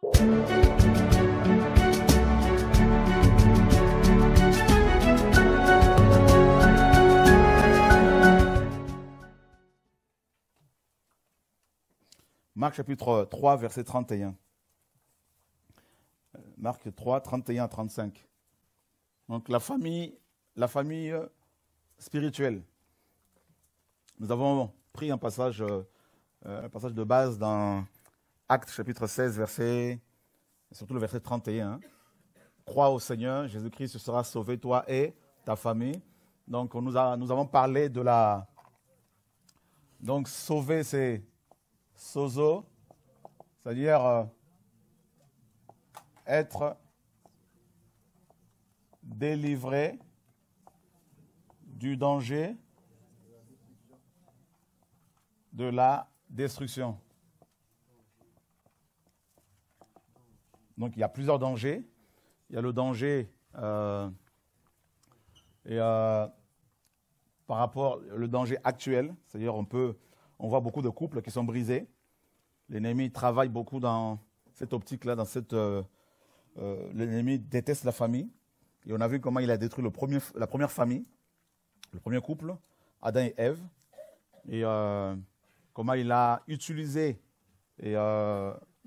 Marc chapitre 3, verset 31. Marc 3, 31 à 35. Donc la famille spirituelle. Nous avons pris un passage de base dans Actes chapitre 16, surtout le verset 31. Crois au Seigneur, Jésus-Christ, tu seras sauvé, toi et ta famille. Donc nous avons parlé de la... Donc sauver, c'est sozo, c'est-à-dire être délivré du danger de la destruction. Donc il y a plusieurs dangers. Il y a le danger par rapport au danger actuel, c'est-à-dire on voit beaucoup de couples qui sont brisés. L'ennemi travaille beaucoup dans cette optique-là, l'ennemi déteste la famille. Et on a vu comment il a détruit la première famille, le premier couple, Adam et Ève. Et comment il a utilisé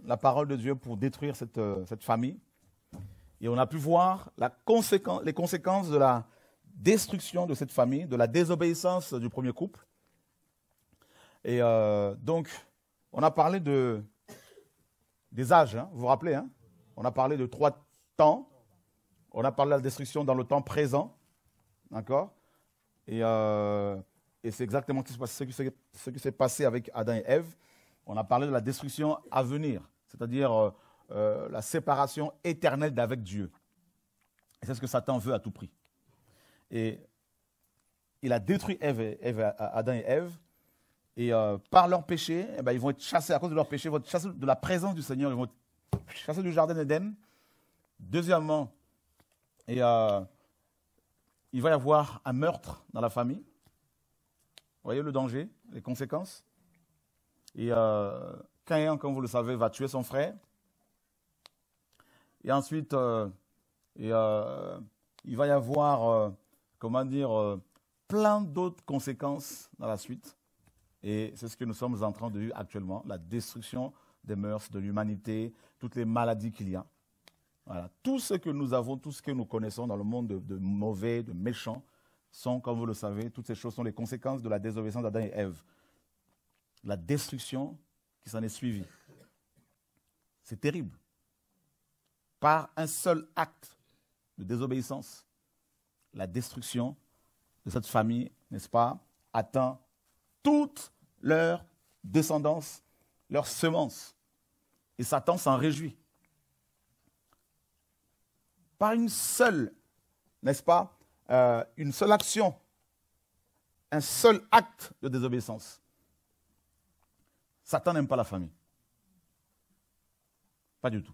la parole de Dieu pour détruire cette famille. Et on a pu voir les conséquences de la destruction de cette famille, de la désobéissance du premier couple. Et donc, on a parlé des âges, hein, vous vous rappelez, hein? On a parlé de 3 temps. On a parlé de la destruction dans le temps présent, d'accord? Et c'est exactement ce qui s'est passé avec Adam et Ève. On a parlé de la destruction à venir, c'est-à-dire la séparation éternelle d'avec Dieu. Et c'est ce que Satan veut à tout prix. Et il a détruit Adam et Ève. Et par leur péché, eh ben, ils vont être chassés, à cause de leur péché, ils vont être chassés de la présence du Seigneur, ils vont être chassés du jardin d'Éden. Deuxièmement, il va y avoir un meurtre dans la famille. Vous voyez le danger, les conséquences. Et Caïn, comme vous le savez, va tuer son frère. Et ensuite, il va y avoir, plein d'autres conséquences dans la suite. Et c'est ce que nous sommes en train de vivre actuellement, la destruction des mœurs, de l'humanité, toutes les maladies qu'il y a. Voilà. Tout ce que nous avons, tout ce que nous connaissons dans le monde de mauvais, de méchants, sont, comme vous le savez, toutes ces choses sont les conséquences de la désobéissance d'Adam et Ève. La destruction qui s'en est suivie. C'est terrible. Par un seul acte de désobéissance, la destruction de cette famille, n'est-ce pas, atteint toute leur descendance, leur semence. Et Satan s'en réjouit. Par une seule, n'est-ce pas, une seule action, un seul acte de désobéissance. Satan n'aime pas la famille. Pas du tout.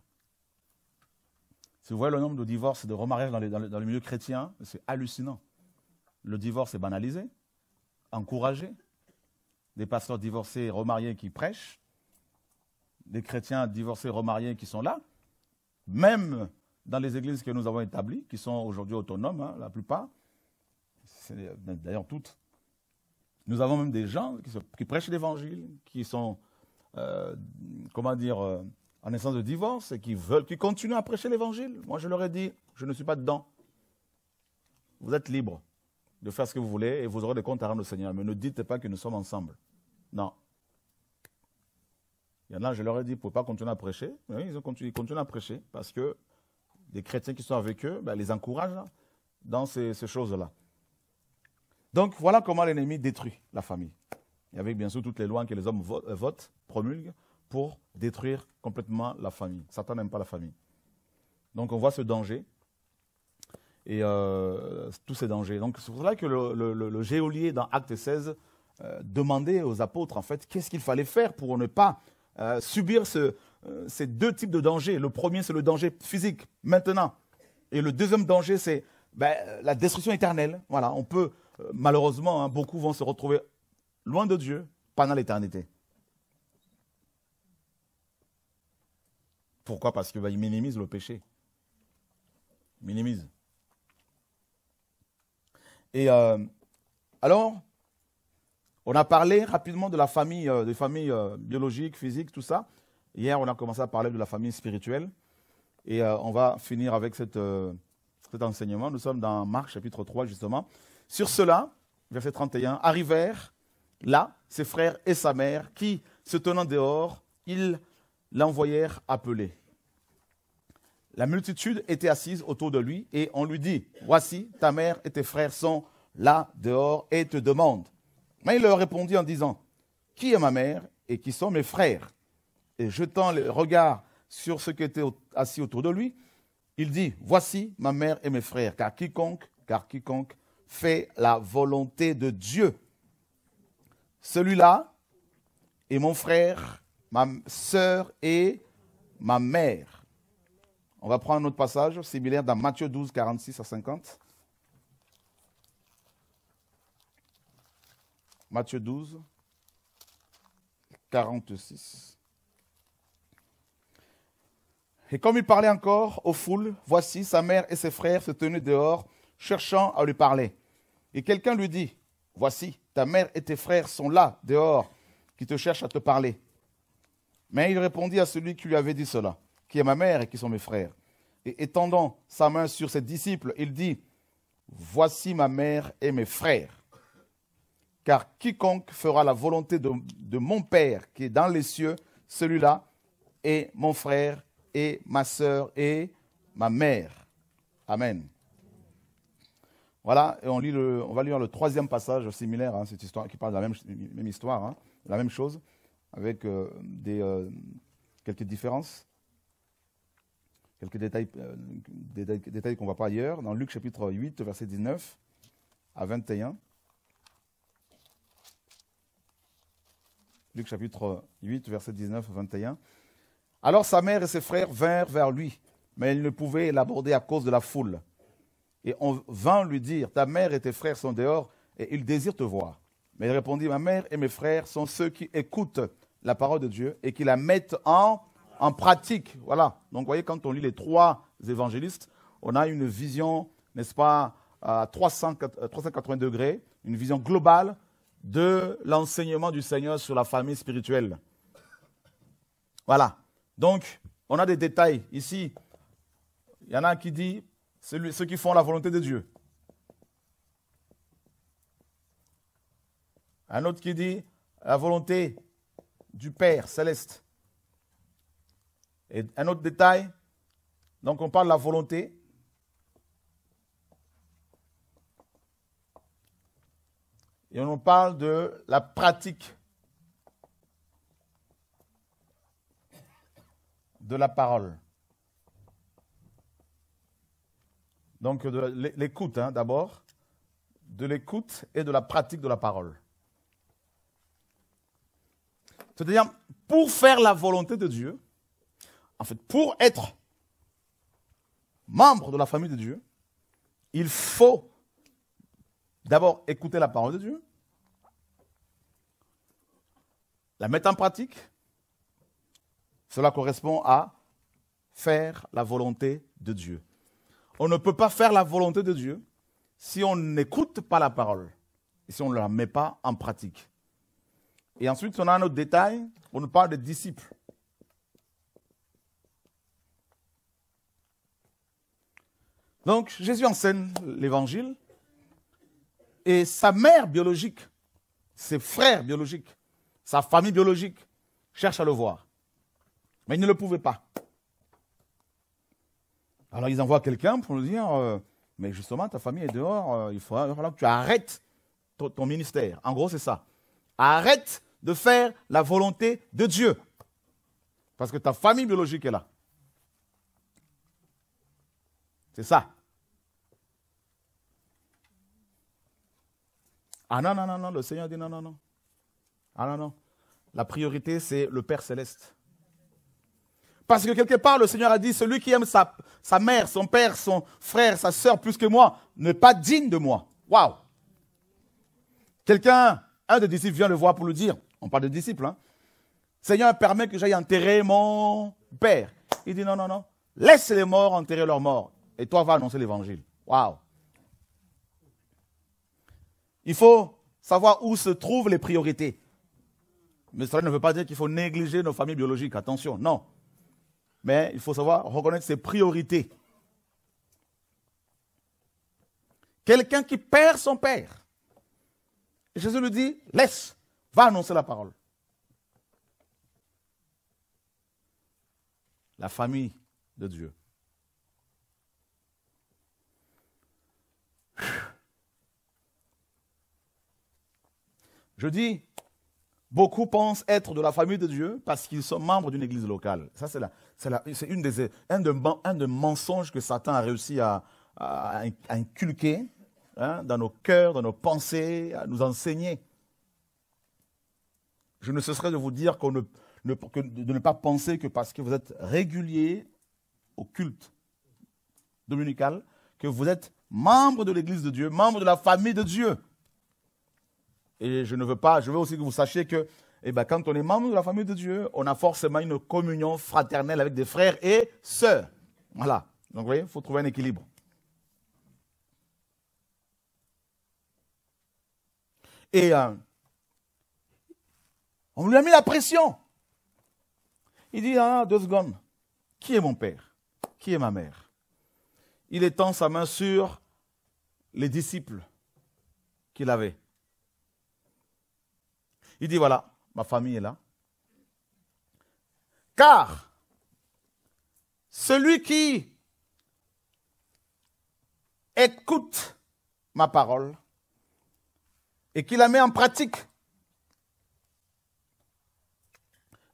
Si vous voyez le nombre de divorces et de remariages dans le milieu chrétien, c'est hallucinant. Le divorce est banalisé, encouragé. Des pasteurs divorcés, remariés qui prêchent, des chrétiens divorcés, remariés qui sont là, même dans les églises que nous avons établies, qui sont aujourd'hui autonomes, hein, la plupart, d'ailleurs toutes. Nous avons même des gens qui prêchent l'évangile, qui sont, en essence de divorce, et qui continuent à prêcher l'évangile. Moi, je leur ai dit, je ne suis pas dedans. Vous êtes libres de faire ce que vous voulez et vous aurez des comptes à rendre au Seigneur. Mais ne dites pas que nous sommes ensemble. Non. Il y en a, je leur ai dit, vous ne pouvez pas continuer à prêcher. Oui, ils continuent à prêcher parce que les chrétiens qui sont avec eux les encouragent là, dans ces choses-là. Donc, voilà comment l'ennemi détruit la famille. Et avec bien sûr toutes les lois que les hommes votent, promulguent, pour détruire complètement la famille. Satan n'aime pas la famille. Donc, on voit ce danger. Et tous ces dangers. Donc c'est pour cela que le geôlier dans Acte 16 demandait aux apôtres, en fait, qu'est-ce qu'il fallait faire pour ne pas subir ces 2 types de dangers. Le premier, c'est le danger physique, maintenant. Et le deuxième danger, c'est la destruction éternelle. Voilà, on peut, malheureusement, hein, beaucoup vont se retrouver loin de Dieu pendant l'éternité. Pourquoi? Parce qu'il minimise le péché. Il minimise. Et alors, on a parlé rapidement de la famille, des familles biologiques, physiques, tout ça. Hier, on a commencé à parler de la famille spirituelle. Et on va finir avec cet enseignement. Nous sommes dans Marc chapitre 3, justement. Sur cela, verset 31, arrivèrent là ses frères et sa mère qui, se tenant dehors, ils l'envoyèrent appeler. La multitude était assise autour de lui et on lui dit, « Voici, ta mère et tes frères sont là dehors et te demandent. » Mais il leur répondit en disant, « Qui est ma mère et qui sont mes frères ?» Et jetant le regard sur ceux qui étaient assis autour de lui, il dit, « Voici ma mère et mes frères, car quiconque fait la volonté de Dieu, celui-là est mon frère, ma sœur et ma mère. » On va prendre un autre passage similaire dans Matthieu 12, 46 à 50. Matthieu 12, 46. Et comme il parlait encore aux foules, voici sa mère et ses frères se tenaient dehors, cherchant à lui parler. Et quelqu'un lui dit, voici, ta mère et tes frères sont là, dehors, qui te cherchent à te parler. Mais il répondit à celui qui lui avait dit cela, qui est ma mère et qui sont mes frères. Et étendant sa main sur ses disciples, il dit, voici ma mère et mes frères. Car quiconque fera la volonté de mon Père qui est dans les cieux, celui-là est mon frère et ma sœur et ma mère. Amen. Voilà, et on va lire le troisième passage similaire, cette histoire qui parle de la même histoire, la même chose, avec quelques différences, quelques détails qu'on ne voit pas ailleurs, dans Luc chapitre 8, verset 19 à 21. Luc chapitre 8, verset 19 à 21. Alors sa mère et ses frères vinrent vers lui, mais ils ne pouvaient l'aborder à cause de la foule. Et on vint lui dire, ta mère et tes frères sont dehors et ils désirent te voir. Mais il répondit, ma mère et mes frères sont ceux qui écoutent la parole de Dieu et qui la mettent en pratique. Voilà. Donc vous voyez, quand on lit les trois évangélistes, on a une vision, n'est-ce pas, à 380 degrés, une vision globale de l'enseignement du Seigneur sur la famille spirituelle. Voilà. Donc, on a des détails. Ici, il y en a qui dit, ceux qui font la volonté de Dieu. Un autre qui dit, la volonté du Père céleste. Et un autre détail, donc on parle de la volonté. Et on parle de la pratique de la parole. Donc de l'écoute d'abord, de l'écoute et de la pratique de la parole. C'est-à-dire, pour faire la volonté de Dieu, en fait, pour être membre de la famille de Dieu, il faut d'abord écouter la parole de Dieu, la mettre en pratique. Cela correspond à faire la volonté de Dieu. On ne peut pas faire la volonté de Dieu si on n'écoute pas la parole et si on ne la met pas en pratique. Et ensuite, on a un autre détail, on nous parle des disciples. Donc, Jésus enseigne l'évangile et sa mère biologique, ses frères biologiques, sa famille biologique cherchent à le voir. Mais ils ne le pouvaient pas. Alors, ils envoient quelqu'un pour nous dire, mais justement, ta famille est dehors, il va falloir que tu arrêtes ton ministère. En gros, c'est ça. Arrête de faire la volonté de Dieu. Parce que ta famille biologique est là. C'est ça. Ah non, non, non, non, le Seigneur dit non, non, non. Ah non, non. La priorité, c'est le Père Céleste. Parce que quelque part, le Seigneur a dit, celui qui aime sa mère, son père, son frère, sa sœur plus que moi, n'est pas digne de moi. Waouh! Un des disciples vient le voir pour lui dire, on parle de disciples, Seigneur, permet que j'aille enterrer mon père. Il dit non, non, non. Laisse les morts enterrer leurs morts. Et toi, va annoncer l'évangile. Waouh. Il faut savoir où se trouvent les priorités. Mais cela ne veut pas dire qu'il faut négliger nos familles biologiques. Attention, non. Mais il faut savoir reconnaître ses priorités. Quelqu'un qui perd son père. Et Jésus lui dit, laisse, va annoncer la parole. La famille de Dieu. Je dis, beaucoup pensent être de la famille de Dieu parce qu'ils sont membres d'une église locale. Ça, c'est un des mensonges que Satan a réussi à inculquer dans nos cœurs, dans nos pensées, à nous enseigner. Je ne cesserai de vous dire de ne pas penser que parce que vous êtes régulier au culte dominical, que vous êtes membre de l'église de Dieu, membre de la famille de Dieu. Et je veux aussi que vous sachiez que quand on est membre de la famille de Dieu, on a forcément une communion fraternelle avec des frères et sœurs. Voilà. Donc vous voyez, il faut trouver un équilibre. Et on lui a mis la pression. Il dit, 2 secondes, qui est mon père? Qui est ma mère? Il étend sa main sur les disciples qu'il avait. Il dit, voilà, ma famille est là. Car celui qui écoute ma parole et qui la met en pratique,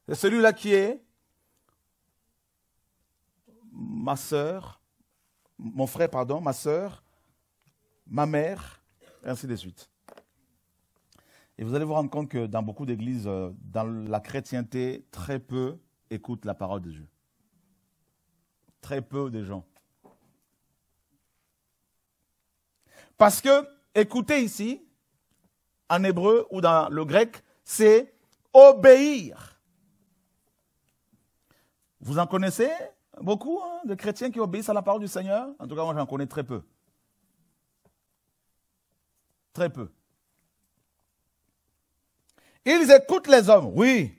c'est celui-là qui est ma sœur, mon frère, pardon, ma sœur, ma mère, et ainsi de suite. Et vous allez vous rendre compte que dans beaucoup d'églises, dans la chrétienté, très peu écoutent la parole de Dieu. Très peu de gens. Parce que, écouter ici, en hébreu ou dans le grec, c'est obéir. Vous en connaissez beaucoup, de chrétiens qui obéissent à la parole du Seigneur? En tout cas, moi, j'en connais très peu. Très peu. Ils écoutent les hommes, oui.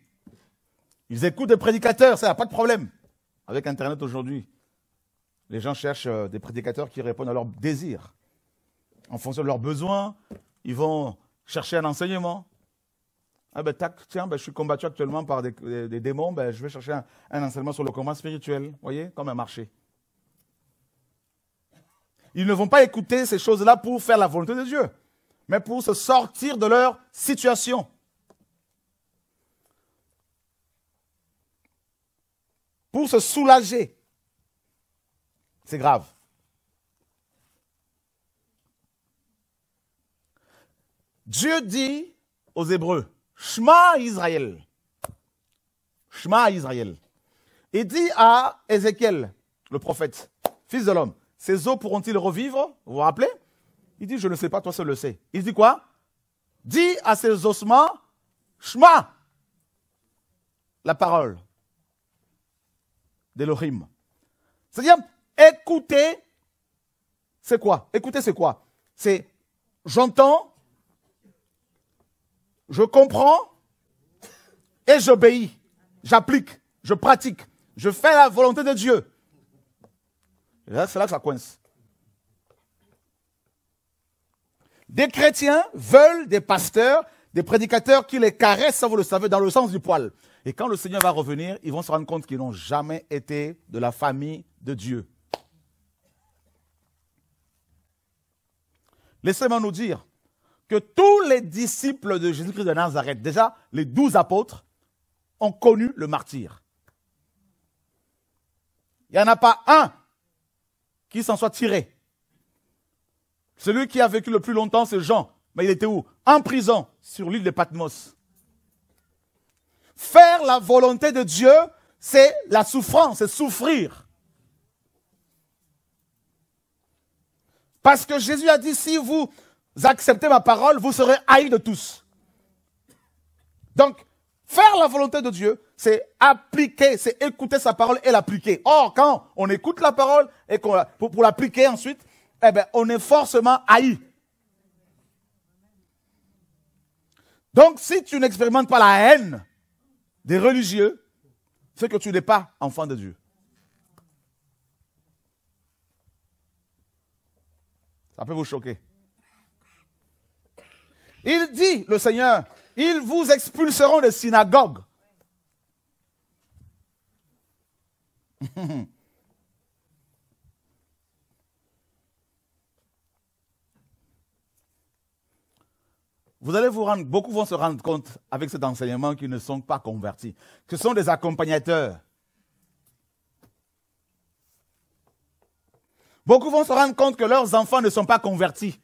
Ils écoutent des prédicateurs, ça n'a pas de problème. Avec Internet aujourd'hui, les gens cherchent des prédicateurs qui répondent à leurs désirs. En fonction de leurs besoins, ils vont chercher un enseignement. Ah ben tac, tiens, je suis combattu actuellement par des démons, je vais chercher un enseignement sur le combat spirituel. Vous voyez, comme un marché. Ils ne vont pas écouter ces choses-là pour faire la volonté de Dieu, mais pour se sortir de leur situation. Pour se soulager. C'est grave. Dieu dit aux Hébreux, Shema Israël. Shema Israël. Il dit à Ézéchiel, le prophète, fils de l'homme, ces eaux pourront-ils revivre? Vous vous rappelez? Il dit, je ne sais pas, toi seul le sais. Il dit quoi? Dis à ces ossements, Shema, la parole d'Elohim. C'est-à-dire, écouter, c'est quoi? Écouter, c'est quoi? C'est, j'entends, je comprends et j'obéis, j'applique, je pratique, je fais la volonté de Dieu. Et là, c'est là que ça coince. Des chrétiens veulent des pasteurs, des prédicateurs qui les caressent, vous le savez, dans le sens du poil. Et quand le Seigneur va revenir, ils vont se rendre compte qu'ils n'ont jamais été de la famille de Dieu. Laissez-moi nous dire que tous les disciples de Jésus-Christ de Nazareth, déjà les 12 apôtres, ont connu le martyre. Il n'y en a pas un qui s'en soit tiré. Celui qui a vécu le plus longtemps, c'est Jean. Mais il était où? En prison, sur l'île de Patmos. Faire la volonté de Dieu, c'est la souffrance, c'est souffrir. Parce que Jésus a dit, si vous acceptez ma parole, vous serez haïs de tous. Donc, Faire la volonté de Dieu, c'est appliquer, c'est écouter sa parole et l'appliquer. Or, quand on écoute la parole et pour l'appliquer ensuite, eh ben, on est forcément haï. Donc, si tu n'expérimentes pas la haine des religieux, c'est que tu n'es pas enfant de Dieu. Ça peut vous choquer. Il dit, le Seigneur, ils vous expulseront des synagogues. Vous allez vous rendre, beaucoup vont se rendre compte avec cet enseignement qu'ils ne sont pas convertis, que ce sont des accompagnateurs. Beaucoup vont se rendre compte que leurs enfants ne sont pas convertis,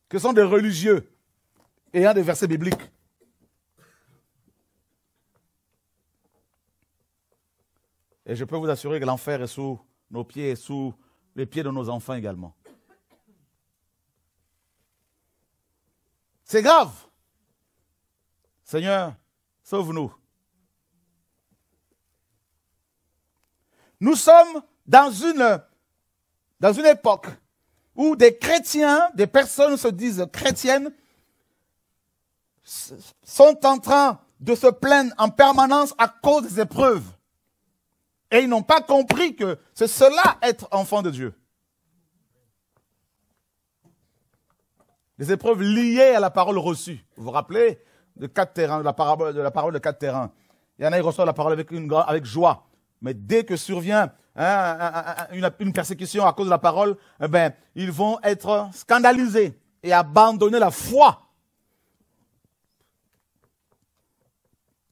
que ce sont des religieux ayant des versets bibliques. Et je peux vous assurer que l'enfer est sous nos pieds et sous les pieds de nos enfants également. C'est grave. Seigneur, sauve-nous. Nous sommes dans une époque où des chrétiens, des personnes se disent chrétiennes, sont en train de se plaindre en permanence à cause des épreuves. Et ils n'ont pas compris que c'est cela être enfant de Dieu. Les épreuves liées à la parole reçue. Vous vous rappelez de 4 terrains, de la parole de 4 terrains. Il y en a qui reçoivent la parole avec joie. Mais dès que survient une persécution à cause de la parole, eh ben, ils vont être scandalisés et abandonner la foi.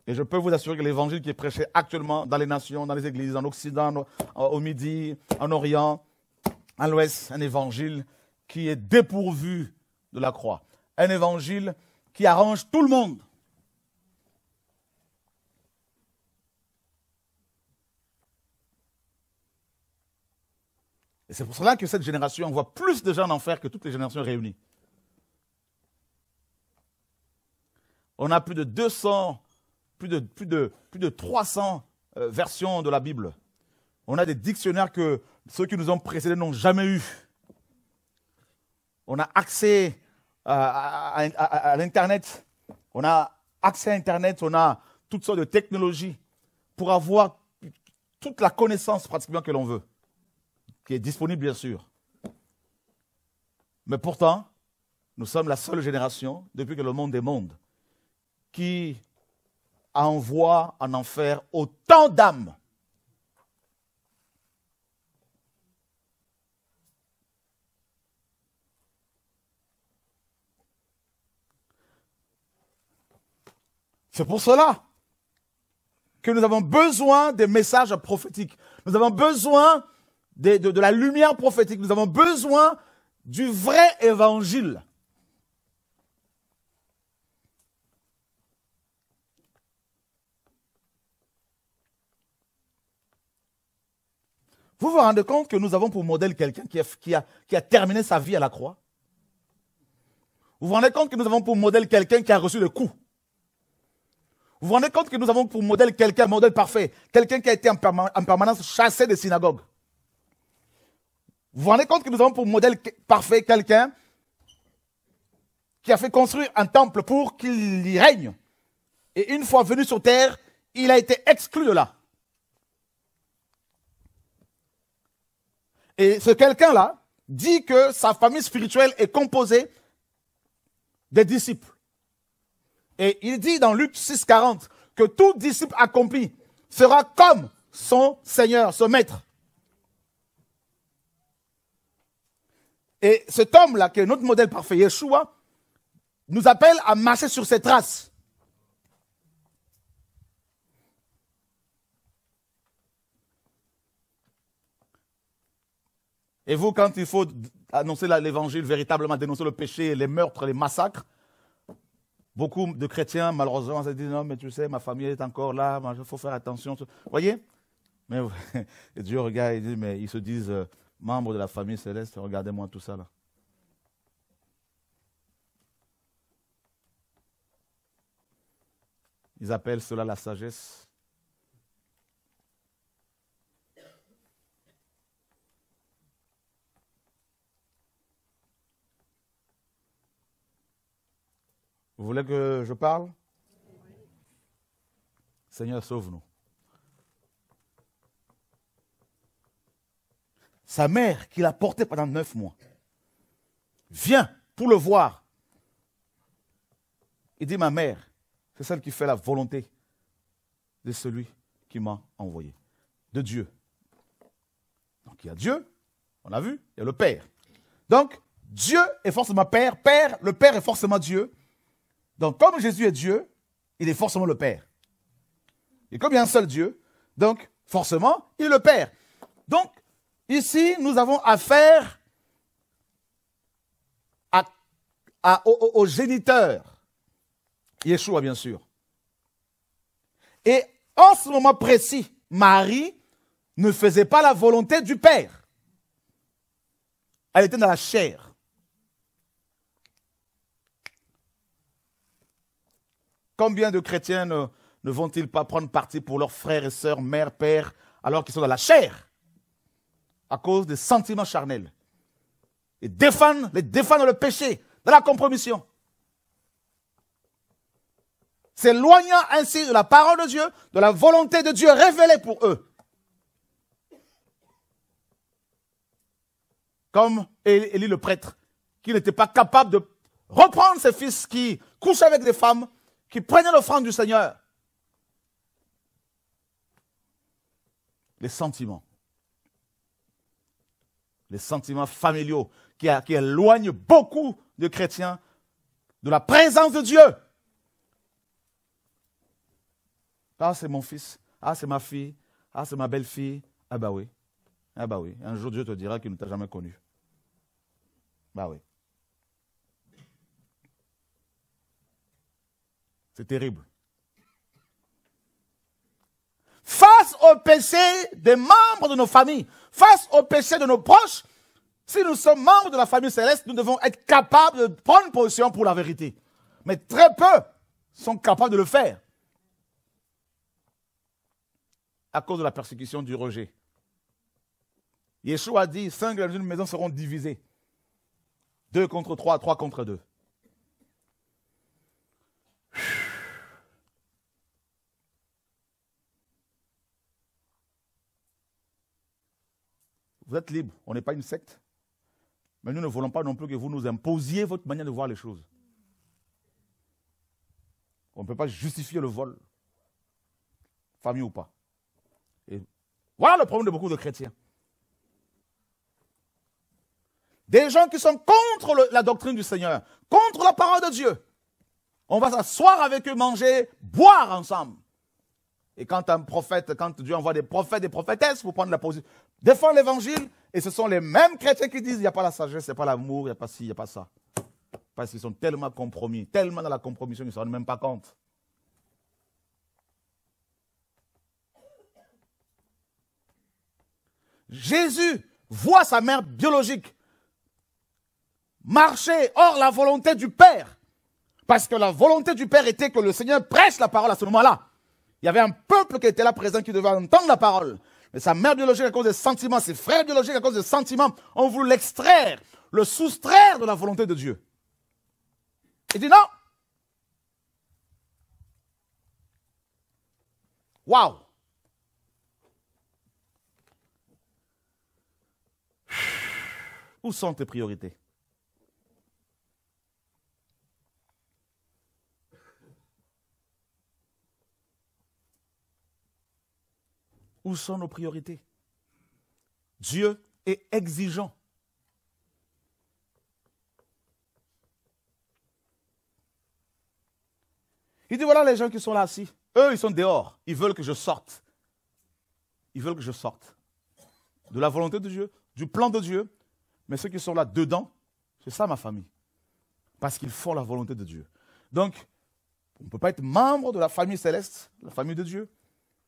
Et je peux vous assurer que l'évangile qui est prêché actuellement dans les nations, dans les églises, en Occident, au Midi, en Orient, à l'Ouest, un évangile qui est dépourvu de la croix. Un évangile qui arrange tout le monde. Et c'est pour cela que cette génération envoie plus de gens en enfer que toutes les générations réunies. On a plus de 200, plus de 300 versions de la Bible. On a des dictionnaires que ceux qui nous ont précédés n'ont jamais eu. On a accès à l'Internet. On a accès à Internet, on a toutes sortes de technologies pour avoir toute la connaissance pratiquement que l'on veut, qui est disponible bien sûr. Mais pourtant, nous sommes la seule génération, depuis que le monde est monde, qui envoie en enfer autant d'âmes. C'est pour cela que nous avons besoin des messages prophétiques. Nous avons besoin de la lumière prophétique. Nous avons besoin du vrai évangile. Vous vous rendez compte que nous avons pour modèle quelqu'un qui a terminé sa vie à la croix? Vous vous rendez compte que nous avons pour modèle quelqu'un qui a reçu le coup? Vous vous rendez compte que nous avons pour modèle quelqu'un, modèle parfait, quelqu'un qui a été en permanence chassé des synagogues? Vous vous rendez compte que nous avons pour modèle parfait quelqu'un qui a fait construire un temple pour qu'il y règne? Et une fois venu sur terre, il a été exclu de là. Et ce quelqu'un-là dit que sa famille spirituelle est composée des disciples. Et il dit dans Luc 6,40 que tout disciple accompli sera comme son Seigneur, son maître. Et cet homme-là, qui est notre modèle parfait, Yeshua, nous appelle à marcher sur ses traces. Et vous, quand il faut annoncer l'évangile, véritablement dénoncer le péché, les meurtres, les massacres, beaucoup de chrétiens, malheureusement, se disent, non, mais tu sais, ma famille est encore là, il faut faire attention. Vous voyez? Mais Dieu regarde et dit, mais ils se disent membres de la famille céleste, regardez-moi tout ça là. Ils appellent cela la sagesse. Vous voulez que je parle? Seigneur, sauve-nous. Sa mère, qui l'a porté pendant 9 mois, vient pour le voir. Il dit, ma mère, c'est celle qui fait la volonté de celui qui m'a envoyé, de Dieu. Donc il y a Dieu, on l'a vu, il y a le Père. Donc Dieu est forcément Père, le Père est forcément Dieu. Donc comme Jésus est Dieu, il est forcément le Père. Et comme il y a un seul Dieu, donc forcément, il est le Père. Donc ici, nous avons affaire au géniteur, Yeshua bien sûr. Et en ce moment précis, Marie ne faisait pas la volonté du Père. Elle était dans la chair. Combien de chrétiens ne vont-ils pas prendre parti pour leurs frères et sœurs, mère, père, alors qu'ils sont dans la chair, à cause des sentiments charnels, et défendent le péché, de la compromission, s'éloignant ainsi de la parole de Dieu, de la volonté de Dieu révélée pour eux. Comme Élie le prêtre, qui n'était pas capable de reprendre ses fils qui couchaient avec des femmes, qui prenaient l'offrande du Seigneur. Les sentiments familiaux qui éloignent beaucoup de chrétiens de la présence de Dieu. Ah, c'est mon fils. Ah, c'est ma fille. Ah, c'est ma belle-fille. Ah, bah oui. Ah, bah oui. Un jour, Dieu te dira qu'il ne t'a jamais connu. Bah oui. C'est terrible. Face au péché des membres de nos familles, face au péché de nos proches, si nous sommes membres de la famille céleste, nous devons être capables de prendre position pour la vérité. Mais très peu sont capables de le faire. À cause de la persécution, du rejet. Yeshua a dit, 5 dans une maison seront divisés. 2 contre 3, 3 contre 2. Vous êtes libre, on n'est pas une secte. Mais nous ne voulons pas non plus que vous nous imposiez votre manière de voir les choses. On ne peut pas justifier le vol, famille ou pas. Et voilà le problème de beaucoup de chrétiens. Des gens qui sont contre la doctrine du Seigneur, contre la parole de Dieu. On va s'asseoir avec eux, manger, boire ensemble. Et quand un prophète, quand Dieu envoie des prophètes, des prophétesses pour prendre la position, défendre l'évangile, et ce sont les mêmes chrétiens qui disent il n'y a pas la sagesse, il n'y a pas l'amour, il n'y a pas ci, il n'y a pas ça. Parce qu'ils sont tellement compromis, tellement dans la compromission qu'ils ne se rendent même pas compte. Jésus voit sa mère biologique marcher hors la volonté du Père. Parce que la volonté du Père était que le Seigneur prêche la parole à ce moment-là. Il y avait un peuple qui était là présent qui devait entendre la parole. Mais sa mère biologique, à cause des sentiments, ses frères biologiques, à cause des sentiments, ont voulu l'extraire, le soustraire de la volonté de Dieu. Il dit non. Waouh. Où sont tes priorités? Où sont nos priorités? Dieu est exigeant. Il dit voilà les gens qui sont là assis. Eux, ils sont dehors. Ils veulent que je sorte. Ils veulent que je sorte. De la volonté de Dieu, du plan de Dieu. Mais ceux qui sont là dedans, c'est ça ma famille. Parce qu'ils font la volonté de Dieu. Donc, on ne peut pas être membre de la famille céleste, la famille de Dieu,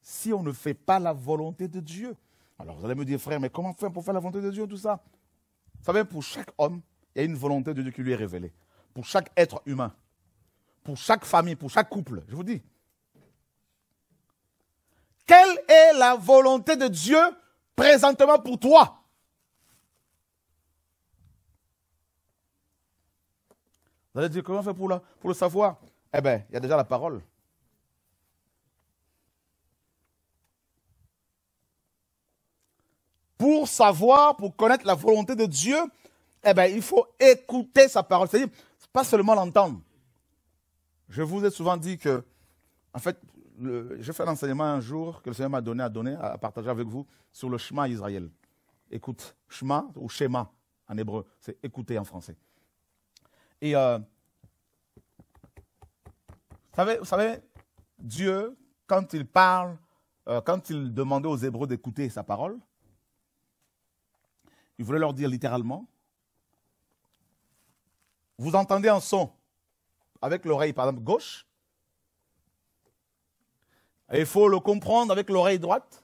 si on ne fait pas la volonté de Dieu. Alors vous allez me dire, frère, mais comment faire pour faire la volonté de Dieu, tout ça? Vous savez, pour chaque homme, il y a une volonté de Dieu qui lui est révélée. Pour chaque être humain, pour chaque famille, pour chaque couple, je vous dis. Quelle est la volonté de Dieu présentement pour toi? Vous allez dire, comment faire pour le savoir? Eh bien, il y a déjà la parole. Pour savoir, pour connaître la volonté de Dieu, eh bien, il faut écouter sa parole. C'est-à-dire, pas seulement l'entendre. Je vous ai souvent dit que, en fait, j'ai fait un enseignement un jour que le Seigneur m'a donné à partager avec vous sur le Shema Israël. Écoute, Shema ou Shema en hébreu, c'est écouter en français. Et vous savez, Dieu, quand il parle, quand il demandait aux Hébreux d'écouter sa parole, il voulait leur dire littéralement, vous entendez un son avec l'oreille, par exemple, gauche, et il faut le comprendre avec l'oreille droite,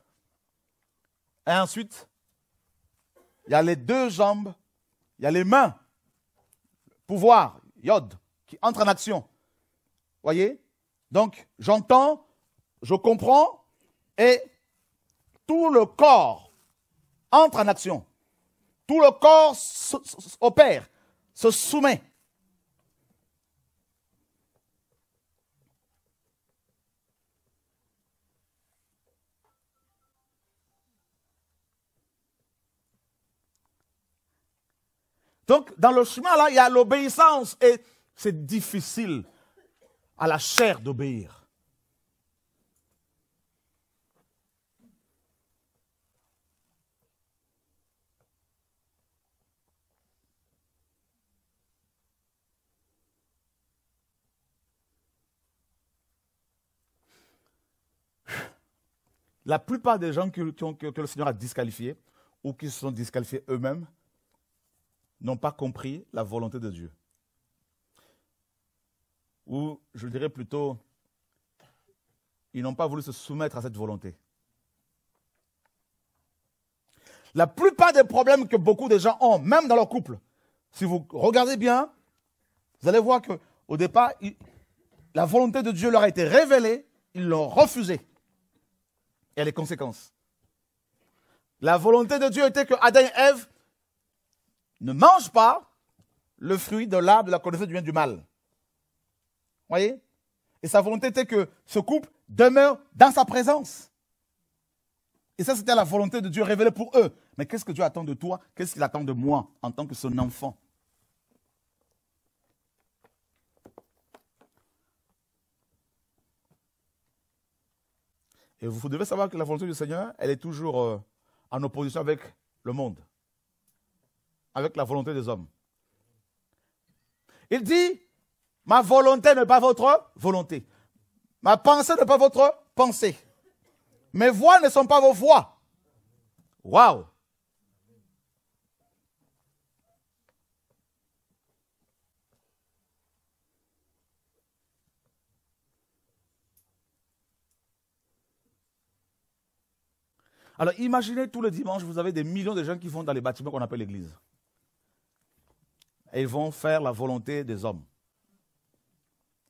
et ensuite, il y a les deux jambes, il y a les mains, pouvoir, yod, qui entrent en action. Voyez? Donc, j'entends, je comprends, et tout le corps entre en action. Tout le corps opère, se soumet. Donc, dans le chemin, là, il y a l'obéissance. Et c'est difficile à la chair d'obéir. La plupart des gens que le Seigneur a disqualifiés, ou qui se sont disqualifiés eux-mêmes, n'ont pas compris la volonté de Dieu. Ou, je dirais plutôt, ils n'ont pas voulu se soumettre à cette volonté. La plupart des problèmes que beaucoup de gens ont, même dans leur couple, si vous regardez bien, vous allez voir qu'au départ, la volonté de Dieu leur a été révélée, ils l'ont refusée. Et les conséquences. La volonté de Dieu était que Adam et Ève ne mangent pas le fruit de l'arbre de la connaissance du bien et du mal. Voyez? Et sa volonté était que ce couple demeure dans sa présence. Et ça, c'était la volonté de Dieu révélée pour eux. Mais qu'est-ce que Dieu attend de toi? Qu'est-ce qu'il attend de moi en tant que son enfant? Et vous devez savoir que la volonté du Seigneur, elle est toujours en opposition avec le monde, avec la volonté des hommes. Il dit, ma volonté n'est pas votre volonté. Ma pensée n'est pas votre pensée. Mes voies ne sont pas vos voies. Waouh! Alors imaginez tous les dimanches, vous avez des millions de gens qui vont dans les bâtiments qu'on appelle l'église. Et ils vont faire la volonté des hommes.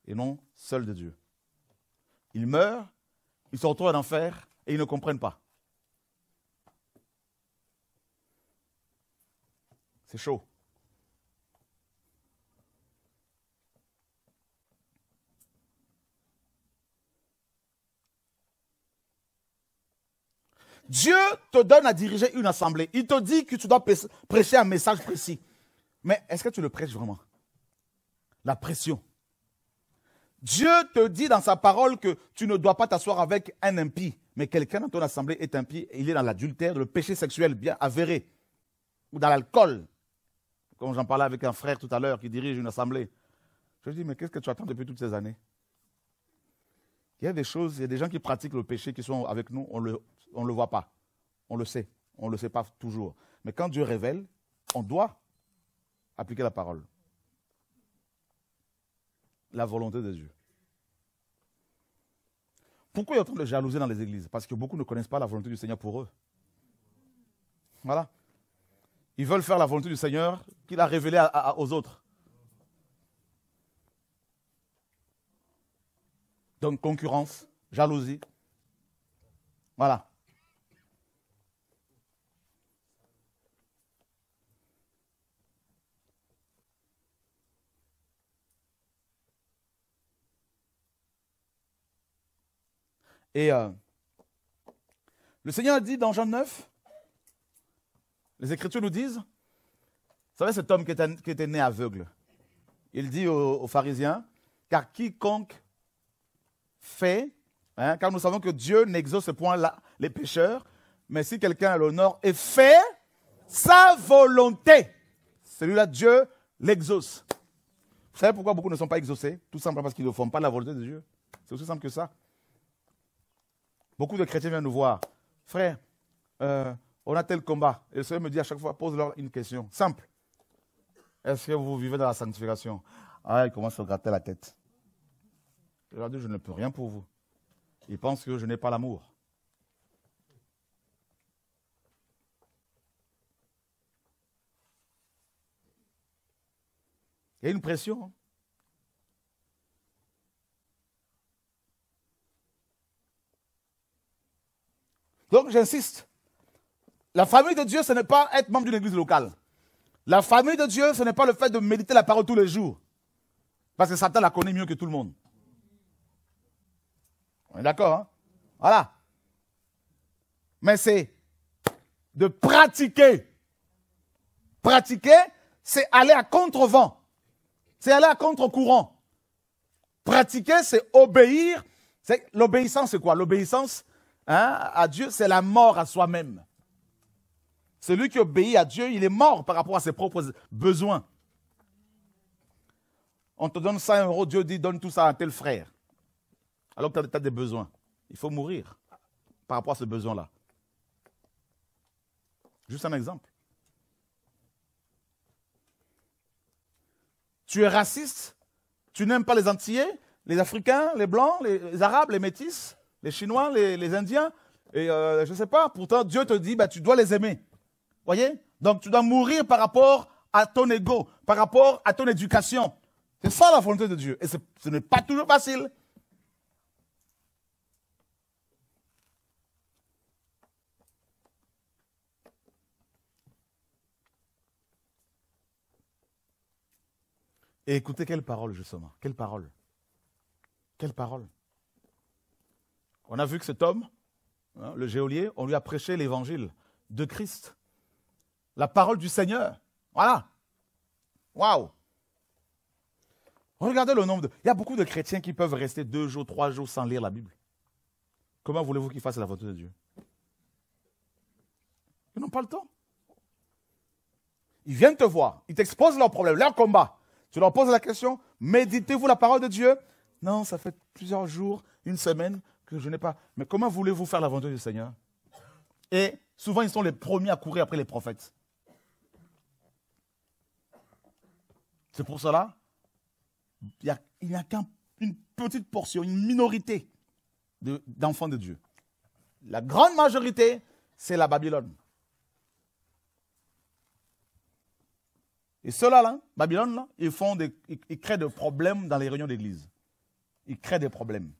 Et non celle de Dieu. Ils meurent, ils se retrouvent en enfer et ils ne comprennent pas. C'est chaud. Dieu te donne à diriger une assemblée. Il te dit que tu dois prêcher un message précis. Mais est-ce que tu le prêches vraiment? La pression. Dieu te dit dans sa parole que tu ne dois pas t'asseoir avec un impie. Mais quelqu'un dans ton assemblée est impie et il est dans l'adultère, le péché sexuel bien avéré. Ou dans l'alcool. Comme j'en parlais avec un frère tout à l'heure qui dirige une assemblée. Je lui dis, mais qu'est-ce que tu attends depuis toutes ces années? Il y a des choses, il y a des gens qui pratiquent le péché qui sont avec nous, on ne le voit pas. On le sait. On ne le sait pas toujours. Mais quand Dieu révèle, on doit appliquer la parole. La volonté de Dieu. Pourquoi il y a autant de jalousie dans les églises? Parce que beaucoup ne connaissent pas la volonté du Seigneur pour eux. Voilà. Ils veulent faire la volonté du Seigneur qu'il a révélée aux autres. Donc concurrence, jalousie. Voilà. Et le Seigneur a dit dans Jean 9, les Écritures nous disent, vous savez cet homme qui était né aveugle, il dit aux pharisiens, car quiconque fait, car nous savons que Dieu n'exauce point les pécheurs, mais si quelqu'un a l'honneur et fait sa volonté, celui-là, Dieu l'exauce. Vous savez pourquoi beaucoup ne sont pas exaucés? Tout simplement parce qu'ils ne font pas la volonté de Dieu. C'est aussi simple que ça. Beaucoup de chrétiens viennent nous voir. Frère, on a tel combat. Et le Seigneur me dit à chaque fois, pose-leur une question simple. Est-ce que vous vivez dans la sanctification? Ah, il commence à se gratter la tête. Je leur dis, je ne peux rien pour vous. Ils pensent que je n'ai pas l'amour. Il y a une pression. Hein. Donc, j'insiste. La famille de Dieu, ce n'est pas être membre d'une église locale. La famille de Dieu, ce n'est pas le fait de méditer la parole tous les jours. Parce que Satan la connaît mieux que tout le monde. On est d'accord, hein? Voilà. Mais c'est de pratiquer. Pratiquer, c'est aller à contre-vent. C'est aller à contre-courant. Pratiquer, c'est obéir. L'obéissance, c'est quoi? L'obéissance à Dieu, c'est la mort à soi-même. Celui qui obéit à Dieu, il est mort par rapport à ses propres besoins. On te donne 100 €, Dieu dit donne tout ça à tel frère. Alors que tu as des besoins. Il faut mourir par rapport à ce besoin-là. Juste un exemple. Tu es raciste, tu n'aimes pas les Antillais, les Africains, les Blancs, les Arabes, les Métis, les Chinois, les Indiens, et je ne sais pas, pourtant Dieu te dit, tu dois les aimer. Voyez? Donc tu dois mourir par rapport à ton ego, par rapport à ton éducation. C'est ça la volonté de Dieu. Et ce n'est pas toujours facile. Et écoutez, quelle parole justement. Quelle parole. Quelle parole. On a vu que cet homme, le geôlier, on lui a prêché l'évangile de Christ. La parole du Seigneur. Voilà. Waouh. Regardez le nombre de... Il y a beaucoup de chrétiens qui peuvent rester 2 jours, 3 jours sans lire la Bible. Comment voulez-vous qu'ils fassent la volonté de Dieu? Ils n'ont pas le temps. Ils viennent te voir. Ils t'exposent leurs problèmes, leurs combats. Tu leur poses la question, méditez-vous la parole de Dieu? Non, ça fait plusieurs jours, une semaine que je n'ai pas. Mais comment voulez-vous faire la volonté du Seigneur? Et souvent, ils sont les premiers à courir après les prophètes. C'est pour cela, il n'y a qu'une petite portion, une minorité d'enfants de Dieu. La grande majorité, c'est la Babylone. Et ceux-là, là, Babylone, là, ils créent des problèmes dans les réunions d'église. Ils créent des problèmes.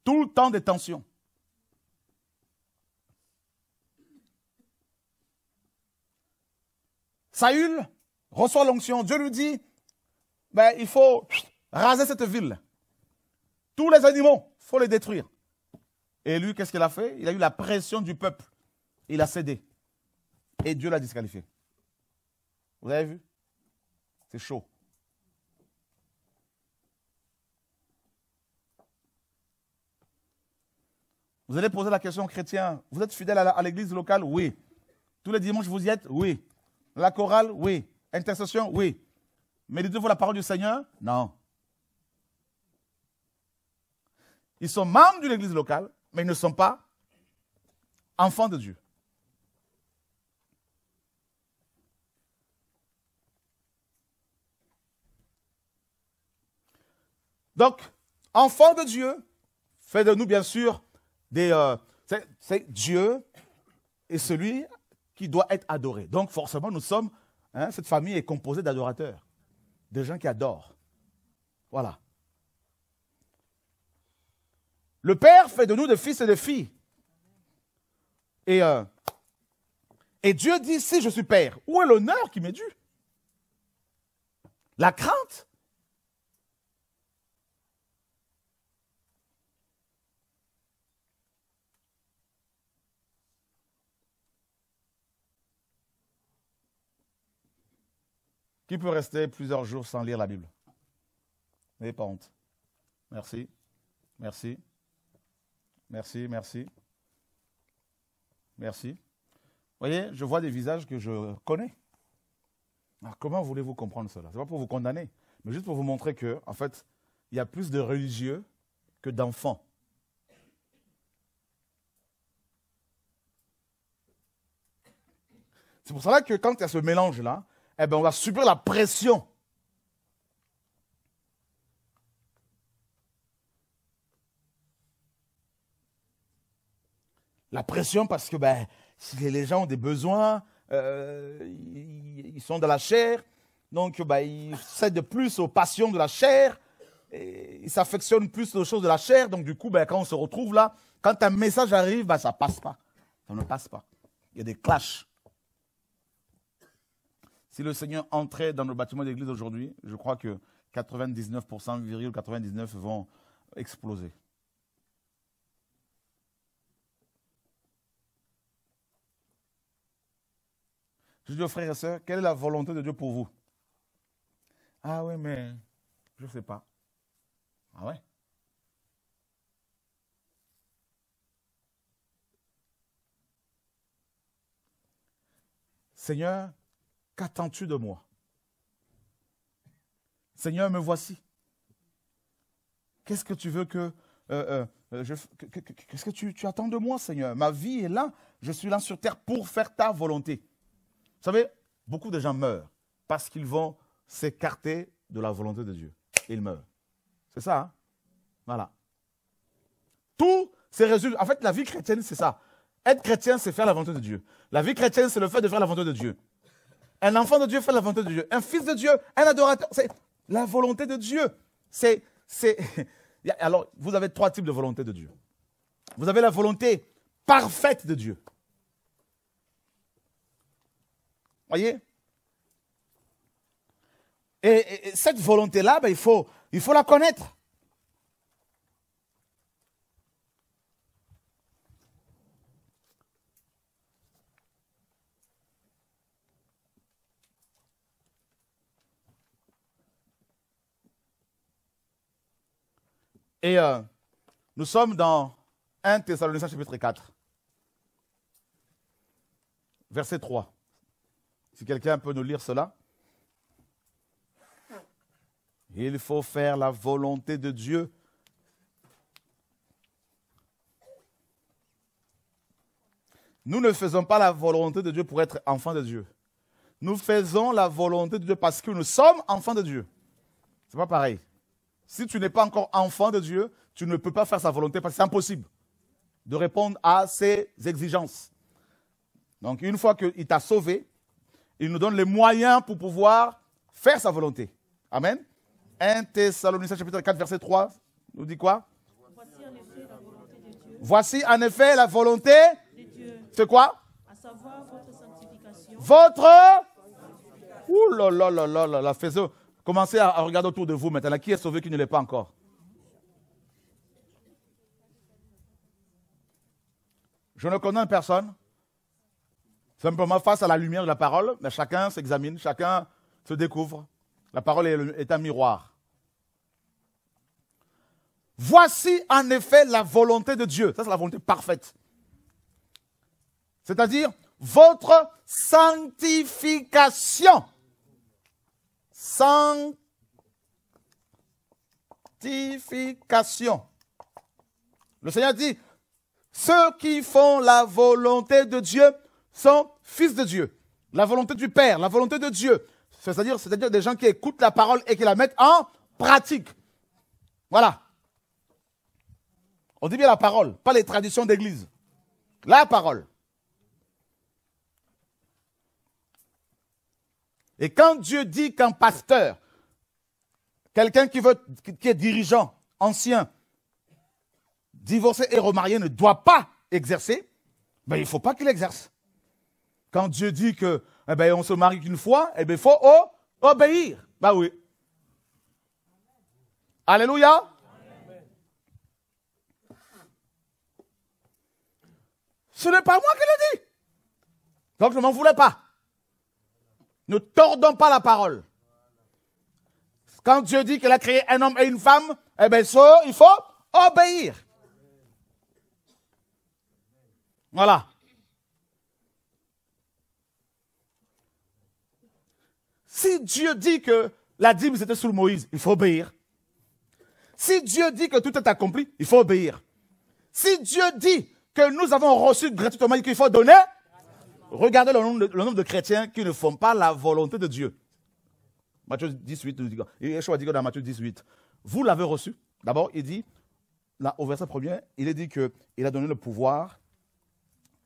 Tout le temps des tensions. Saül reçoit l'onction. Dieu lui dit, il faut raser cette ville. Tous les animaux, il faut les détruire. Et lui, qu'est-ce qu'il a fait? Il a eu la pression du peuple. Il a cédé. Et Dieu l'a disqualifié. Vous avez vu? C'est chaud. Vous allez poser la question aux chrétiens, vous êtes fidèle à l'église locale? Oui. Tous les dimanches, vous y êtes? Oui. La chorale? Oui. Intercession? Oui. Méditez-vous la parole du Seigneur? Non. Ils sont membres d'une église locale, mais ils ne sont pas enfants de Dieu. Donc, enfants de Dieu, fait de nous, bien sûr, c'est Dieu est celui qui doit être adoré. Donc, forcément, nous sommes, cette famille est composée d'adorateurs, de gens qui adorent. Voilà. Le Père fait de nous des fils et des filles. Et Dieu dit, si je suis Père, où est l'honneur qui m'est dû? La crainte? Qui peut rester plusieurs jours sans lire la Bible? N'ayez pas honte. Merci. Merci. Merci, merci. Merci. Vous voyez, je vois des visages que je connais. Alors, comment voulez-vous comprendre cela? Ce n'est pas pour vous condamner, mais juste pour vous montrer que, en fait, il y a plus de religieux que d'enfants. C'est pour cela que quand il y a ce mélange-là, eh ben, on va subir la pression. La pression parce que ben, si les gens ont des besoins, ils sont dans la chair, donc ben, ils cèdent plus aux passions de la chair, et ils s'affectionnent plus aux choses de la chair, donc du coup, ben, quand on se retrouve là, quand un message arrive, ben, ça ne passe pas. Ça ne passe pas. Il y a des clashs. Si le Seigneur entrait dans le bâtiment d'église aujourd'hui, je crois que 99,99% vont exploser. Je dis aux frères et sœurs, quelle est la volonté de Dieu pour vous? Ah oui, mais je ne sais pas. Ah ouais? Seigneur, qu'attends-tu de moi? Seigneur, me voici. Qu'est-ce que tu veux que... qu'est-ce que tu attends de moi, Seigneur? Ma vie est là. Je suis là sur terre pour faire ta volonté. Vous savez, beaucoup de gens meurent parce qu'ils vont s'écarter de la volonté de Dieu. Ils meurent. C'est ça, hein? Voilà. Tout ces résultats. En fait, la vie chrétienne, c'est ça. Être chrétien, c'est faire la volonté de Dieu. La vie chrétienne, c'est le fait de faire la volonté de Dieu. Un enfant de Dieu fait la volonté de Dieu. Un fils de Dieu, un adorateur, c'est la volonté de Dieu. Alors, vous avez 3 types de volonté de Dieu. Vous avez la volonté parfaite de Dieu. Voyez? Et cette volonté-là, ben, il faut la connaître. Et nous sommes dans 1 Thessaloniciens chapitre 4, verset 3. Si quelqu'un peut nous lire cela. Il faut faire la volonté de Dieu. Nous ne faisons pas la volonté de Dieu pour être enfants de Dieu. Nous faisons la volonté de Dieu parce que nous sommes enfants de Dieu. Ce n'est pas pareil. Si tu n'es pas encore enfant de Dieu, tu ne peux pas faire sa volonté parce que c'est impossible de répondre à ses exigences. Donc, une fois qu'il t'a sauvé, il nous donne les moyens pour pouvoir faire sa volonté. Amen. 1 Thessaloniciens chapitre 4, verset 3, nous dit quoi? Voici en effet la volonté de Dieu. C'est quoi? À savoir votre sanctification. Votre? Ouh là là là là là là. Commencez à regarder autour de vous maintenant. Qui est sauvé, qui ne l'est pas encore? Je ne connais personne. Simplement face à la lumière de la parole, mais chacun s'examine, chacun se découvre. La parole est un miroir. Voici en effet la volonté de Dieu. Ça, c'est la volonté parfaite. C'est-à-dire votre sanctification. Sanctification. Le Seigneur dit, ceux qui font la volonté de Dieu sont fils de Dieu. La volonté du Père, la volonté de Dieu. C'est-à-dire des gens qui écoutent la parole et qui la mettent en pratique. Voilà. On dit bien la parole, pas les traditions d'église. La parole. Et quand Dieu dit qu'un pasteur, quelqu'un qui est dirigeant, ancien, divorcé et remarié ne doit pas exercer, ben, il ne faut pas qu'il exerce. Quand Dieu dit que on se marie qu'une fois, il faut obéir. Ben oui. Alléluia. Ce n'est pas moi qui le dis. Donc, je ne m'en voulais pas. Ne tordons pas la parole. Quand Dieu dit qu'il a créé un homme et une femme, il faut obéir. Voilà. Si Dieu dit que la dîme c'était sous Moïse, il faut obéir. Si Dieu dit que tout est accompli, il faut obéir. Si Dieu dit que nous avons reçu gratuitement et qu'il faut donner, regardez le nombre de chrétiens qui ne font pas la volonté de Dieu. Matthieu 18 nous dit, et Yeshua dit dans Matthieu 18, vous l'avez reçu. D'abord, il dit, là, au verset 1er, il est dit qu'il a donné le pouvoir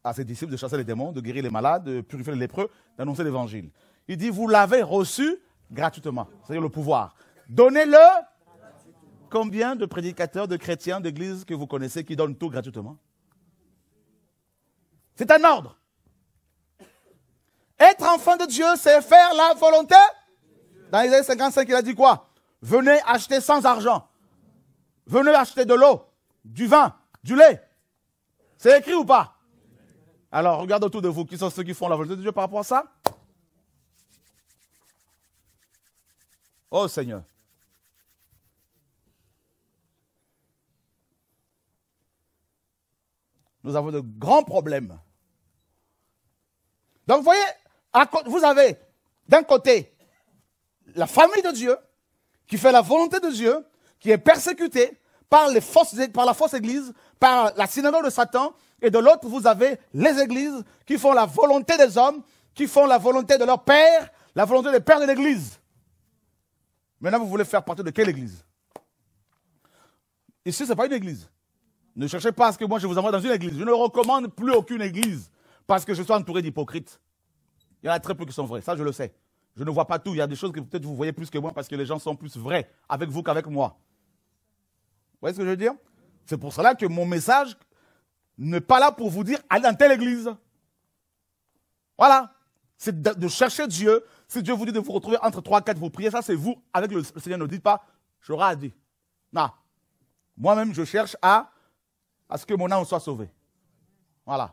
à ses disciples de chasser les démons, de guérir les malades, de purifier les lépreux, d'annoncer l'évangile. Il dit, vous l'avez reçu gratuitement, c'est-à-dire le pouvoir. Donnez-le. Combien de prédicateurs, de chrétiens, d'églises que vous connaissez qui donnent tout gratuitement? C'est un ordre. Être enfant de Dieu, c'est faire la volonté. Dans Isaïe 55, il a dit quoi? Venez acheter sans argent. Venez acheter de l'eau, du vin, du lait. C'est écrit ou pas? Alors, regardez autour de vous, qui sont ceux qui font la volonté de Dieu par rapport à ça? Oh Seigneur. Nous avons de grands problèmes. Donc, vous voyez, vous avez d'un côté la famille de Dieu qui fait la volonté de Dieu, qui est persécutée par la fausse église, par la synagogue de Satan, et de l'autre, vous avez les églises qui font la volonté des hommes, qui font la volonté de leur père, la volonté des pères de l'église. Maintenant, vous voulez faire partie de quelle église? Ici, ce n'est pas une église. Ne cherchez pas à ce que moi je vous envoie dans une église. Je ne recommande plus aucune église parce que je suis entouré d'hypocrites. Il y en a très peu qui sont vrais, ça je le sais. Je ne vois pas tout. Il y a des choses que peut-être vous voyez plus que moi parce que les gens sont plus vrais avec vous qu'avec moi. Vous voyez ce que je veux dire? C'est pour cela que mon message n'est pas là pour vous dire allez dans telle église. Voilà. C'est de chercher Dieu. Si Dieu vous dit de vous retrouver entre 3 et 4, vous priez, ça c'est vous avec le Seigneur. Ne dites pas j'aurai dit. Non. Moi-même, je cherche à ce que mon âme soit sauvée. Voilà.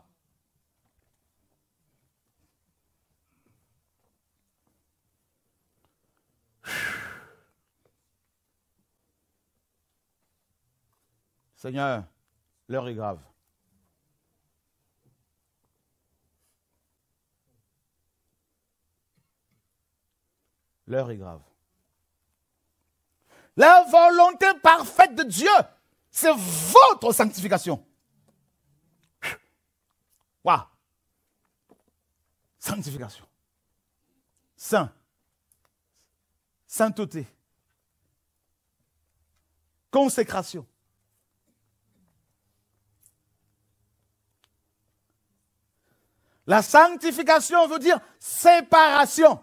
Seigneur, l'heure est grave. L'heure est grave. La volonté parfaite de Dieu, c'est votre sanctification. Waouh. Sanctification. Saint. Sainteté. Consécration. La sanctification veut dire séparation.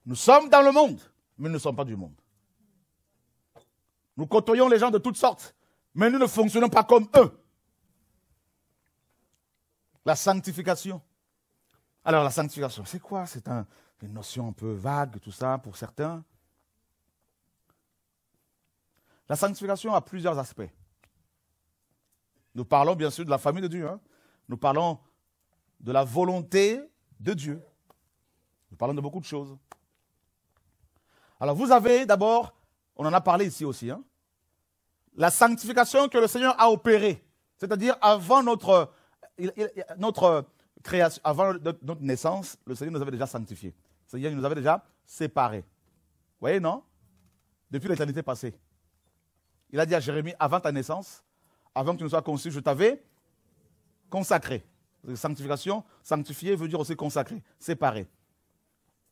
Nous sommes dans le monde, mais nous ne sommes pas du monde. Nous côtoyons les gens de toutes sortes, mais nous ne fonctionnons pas comme eux. La sanctification. Alors la sanctification, c'est quoi? C'est une notion un peu vague, tout ça, pour certains. La sanctification a plusieurs aspects. Nous parlons bien sûr de la famille de Dieu. Hein. Nous parlons de la volonté de Dieu. Nous parlons de beaucoup de choses. Alors vous avez d'abord, on en a parlé ici aussi, hein, la sanctification que le Seigneur a opérée. C'est-à-dire avant notre création, avant notre naissance, le Seigneur nous avait déjà sanctifiés. C'est-à-dire qu'il nous avait déjà séparés. Vous voyez, non? Depuis l'éternité passée. Il a dit à Jérémie, avant ta naissance, avant que tu ne sois conçu, je t'avais consacré. Sanctification, sanctifié veut dire aussi consacré, séparé.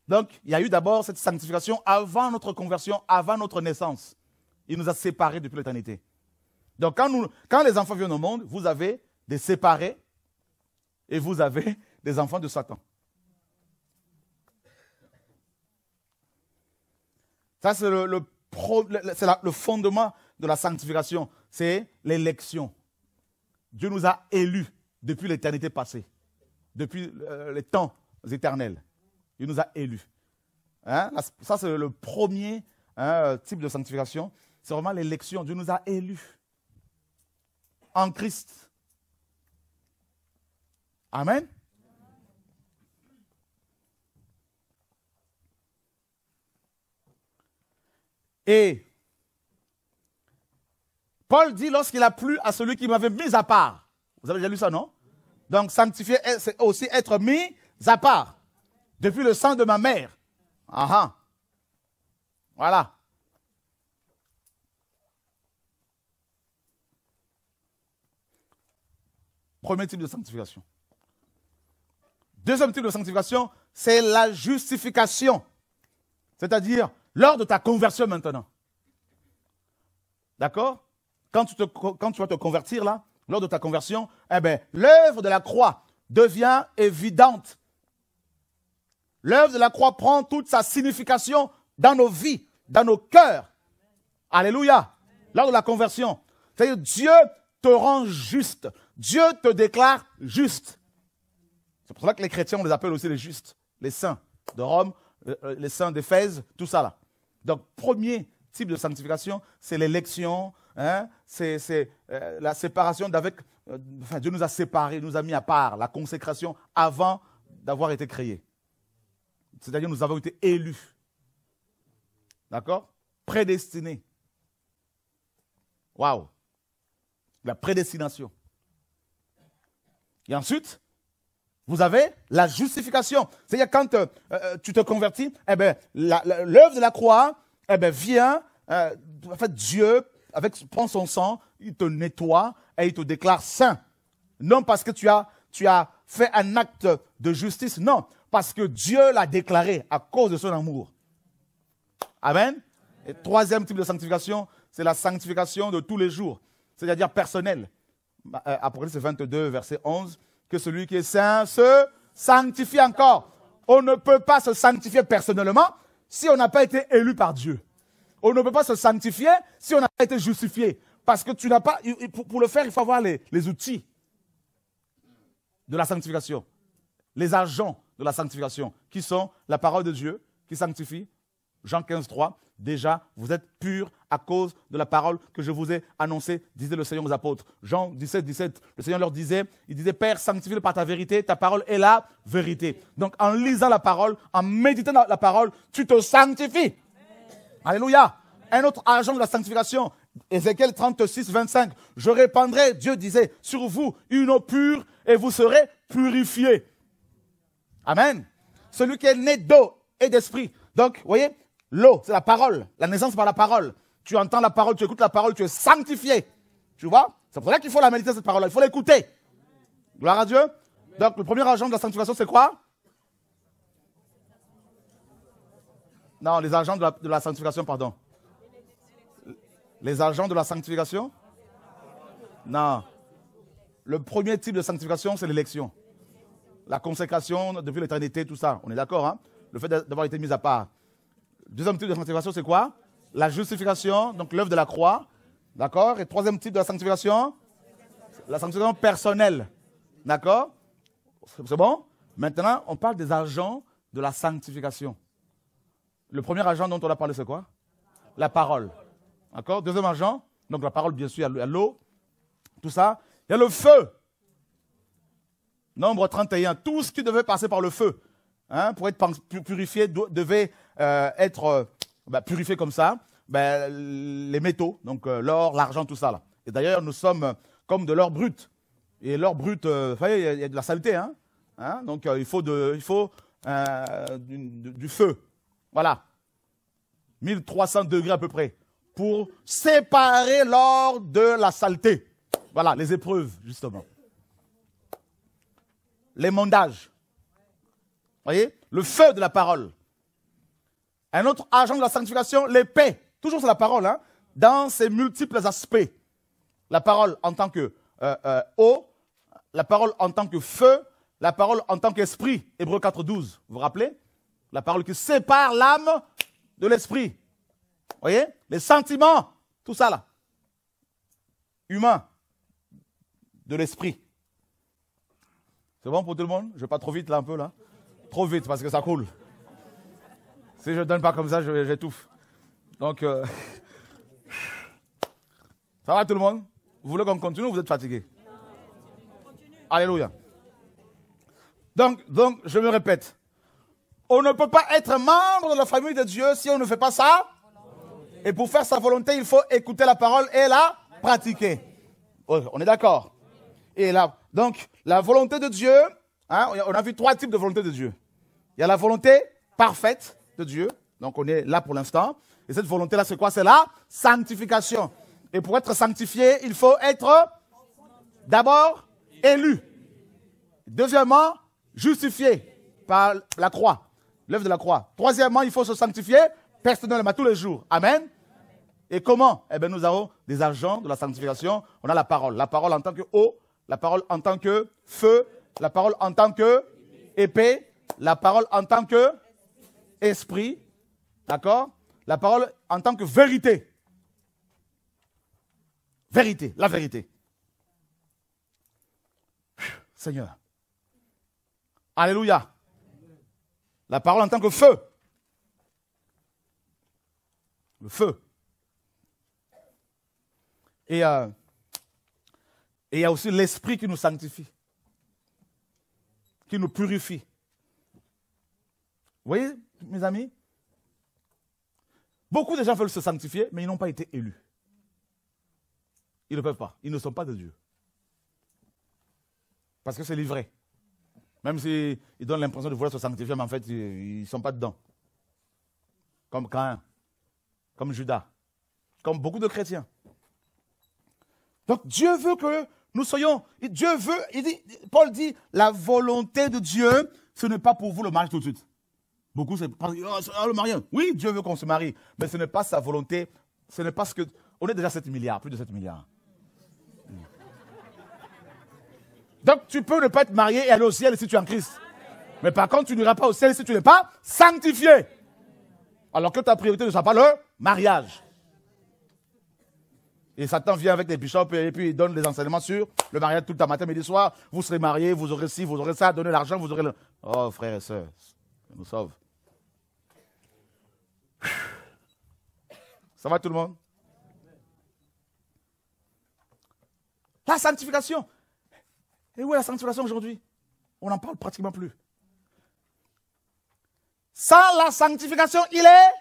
Donc, il y a eu d'abord cette sanctification avant notre conversion, avant notre naissance. Il nous a séparés depuis l'éternité. Donc, quand les enfants viennent au monde, vous avez des séparés et vous avez des enfants de Satan. Ça, c'est le fondement de la sanctification. C'est l'élection. Dieu nous a élus depuis l'éternité passée, depuis les temps éternels. Il nous a élus. Hein? Ça, c'est le premier type de sanctification. C'est vraiment l'élection. Dieu nous a élus en Christ. Amen. Et Paul dit, lorsqu'il a plu à celui qui m'avait mis à part. Vous avez déjà lu ça, non? Donc, sanctifier, c'est aussi être mis à part. Depuis le sang de ma mère. Ah, voilà. Premier type de sanctification. Deuxième type de sanctification, c'est la justification. C'est-à-dire, lors de ta conversion maintenant. D'accord? Quand tu vas te convertir, là, lors de ta conversion, eh bien, l'œuvre de la croix devient évidente. L'œuvre de la croix prend toute sa signification dans nos vies, dans nos cœurs. Alléluia. Lors de la conversion. C'est-à-dire, Dieu te rend juste. Dieu te déclare juste. C'est pour ça que les chrétiens, on les appelle aussi les justes. Les saints de Rome, les saints d'Éphèse, tout ça là. Donc, premier type de sanctification, c'est l'élection, hein, c'est la séparation d'avec... Dieu nous a séparés, nous a mis à part, la consécration avant d'avoir été créés. C'est-à-dire nous avons été élus. D'accord? Prédestinés. Waouh! La prédestination. Et ensuite, vous avez la justification. C'est-à-dire quand tu te convertis, eh bien, l'œuvre de la croix eh bien, vient, en fait, Dieu, prend son sang, il te nettoie et il te déclare saint. Non parce que tu as fait un acte de justice, non, parce que Dieu l'a déclaré à cause de son amour. Amen. Et troisième type de sanctification, c'est la sanctification de tous les jours, c'est-à-dire personnelle. Apocalypse 22, verset 11, que celui qui est saint se sanctifie encore. On ne peut pas se sanctifier personnellement si on n'a pas été élu par Dieu. On ne peut pas se sanctifier si on n'a pas été justifié. Parce que tu n'as pas, pour le faire, il faut avoir les outils de la sanctification. Les agents de la sanctification, qui sont la parole de Dieu, qui sanctifie. Jean 15, 3, déjà, vous êtes purs à cause de la parole que je vous ai annoncée, disait le Seigneur aux apôtres. Jean 17, 17, le Seigneur leur disait, il disait, Père, sanctifie-le par ta vérité, ta parole est la vérité. Donc, en lisant la parole, en méditant la parole, tu te sanctifies. Alléluia. Un autre agent de la sanctification, Ézéchiel 36, 25. Je répandrai, Dieu disait, sur vous une eau pure et vous serez purifiés. Amen. Celui qui est né d'eau et d'esprit. Donc, vous voyez, l'eau, c'est la parole, la naissance par la parole. Tu entends la parole, tu écoutes la parole, tu es sanctifié. Tu vois? C'est pour ça qu'il faut la méditer, cette parole-là. Il faut l'écouter. Gloire à Dieu. Donc, le premier agent de la sanctification, c'est quoi? Non, les agents de la sanctification, pardon. Les agents de la sanctification? Non. Le premier type de sanctification, c'est l'élection. La consécration depuis l'éternité, tout ça. On est d'accord, hein? Le fait d'avoir été mis à part. Deuxième type de sanctification, c'est quoi? La justification, donc l'œuvre de la croix. D'accord? Et troisième type de la sanctification? La sanctification personnelle. D'accord? C'est bon? Maintenant, on parle des agents de la sanctification. Le premier agent dont on a parlé, c'est quoi? La parole. D'accord? Deuxième agent, donc la parole, bien sûr, il y a l'eau, tout ça. Il y a le feu. Nombre 31. Tout ce qui devait passer par le feu, hein, pour être purifié, devait être purifié comme ça. Les métaux, donc l'or, l'argent, tout ça. Là. Et d'ailleurs, nous sommes comme de l'or brut. Et l'or brut, il y a de la saleté. Hein, donc il faut du feu. Voilà. 1300 degrés à peu près. Pour séparer l'or de la saleté. Voilà, les épreuves, justement. Les mondages. Vous voyez? Le feu de la parole. Un autre agent de la sanctification, l'épée. Toujours c'est la parole, hein, dans ses multiples aspects. La parole en tant que eau, la parole en tant que feu, la parole en tant qu'esprit. Hébreux 4, 12. Vous vous rappelez? La parole qui sépare l'âme de l'esprit. voyez, les sentiments, tout ça là. Humain, de l'esprit. C'est bon pour tout le monde? Je ne vais pas trop vite là un peu là. Trop vite parce que ça coule. Si je ne donne pas comme ça, j'étouffe. Donc, ça va tout le monde? Vous voulez qu'on continue ou vous êtes fatigué? Alléluia. Donc, je me répète. On ne peut pas être membre de la famille de Dieu si on ne fait pas ça. Et pour faire sa volonté, il faut écouter la parole et la pratiquer. On est d'accord? Et là, donc, la volonté de Dieu, hein, on a vu 3 types de volonté de Dieu. Il y a la volonté parfaite de Dieu. Donc, on est là pour l'instant. Et cette volonté-là, c'est quoi? C'est la sanctification. Et pour être sanctifié, il faut être d'abord élu. Deuxièmement, justifié par la croix, l'œuvre de la croix. Troisièmement, il faut se sanctifier personnellement tous les jours. Amen. Et comment? Eh bien, nous avons des agents de la sanctification. On a la parole. La parole en tant que eau, la parole en tant que feu, la parole en tant que épée, la parole en tant que esprit. D'accord? La parole en tant que vérité. Vérité, la vérité. Seigneur. Alléluia. La parole en tant que feu. Le feu. Et il y a aussi l'esprit qui nous sanctifie. Qui nous purifie. Vous voyez, mes amis? Beaucoup de gens veulent se sanctifier, mais ils n'ont pas été élus. Ils ne peuvent pas. Ils ne sont pas de Dieu. Parce que c'est livré. Même s'ils donnent l'impression de vouloir se sanctifier, mais en fait, ils ne sont pas dedans. Comme Caïn, comme Judas, comme beaucoup de chrétiens. Donc Dieu veut que nous soyons, Dieu veut, Paul dit, la volonté de Dieu, ce n'est pas pour vous le mariage tout de suite. Beaucoup, c'est le mariage. Oui, Dieu veut qu'on se marie, mais ce n'est pas sa volonté, ce n'est pas ce que... On est déjà 7 milliards, plus de 7 milliards. Donc tu peux ne pas être marié et aller au ciel si tu es en Christ. Mais par contre, tu n'iras pas au ciel si tu n'es pas sanctifié. Alors que ta priorité ne soit pas le mariage. Et Satan vient avec les bishops et puis il donne des enseignements sur le mariage tout le temps, matin, midi, soir. Vous serez mariés, vous aurez ci, vous aurez ça, donnez l'argent, vous aurez le... Oh, frères et sœurs, ça nous sauve. Ça va tout le monde? La sanctification. Et où est la sanctification aujourd'hui? On n'en parle pratiquement plus. Sans la sanctification, il est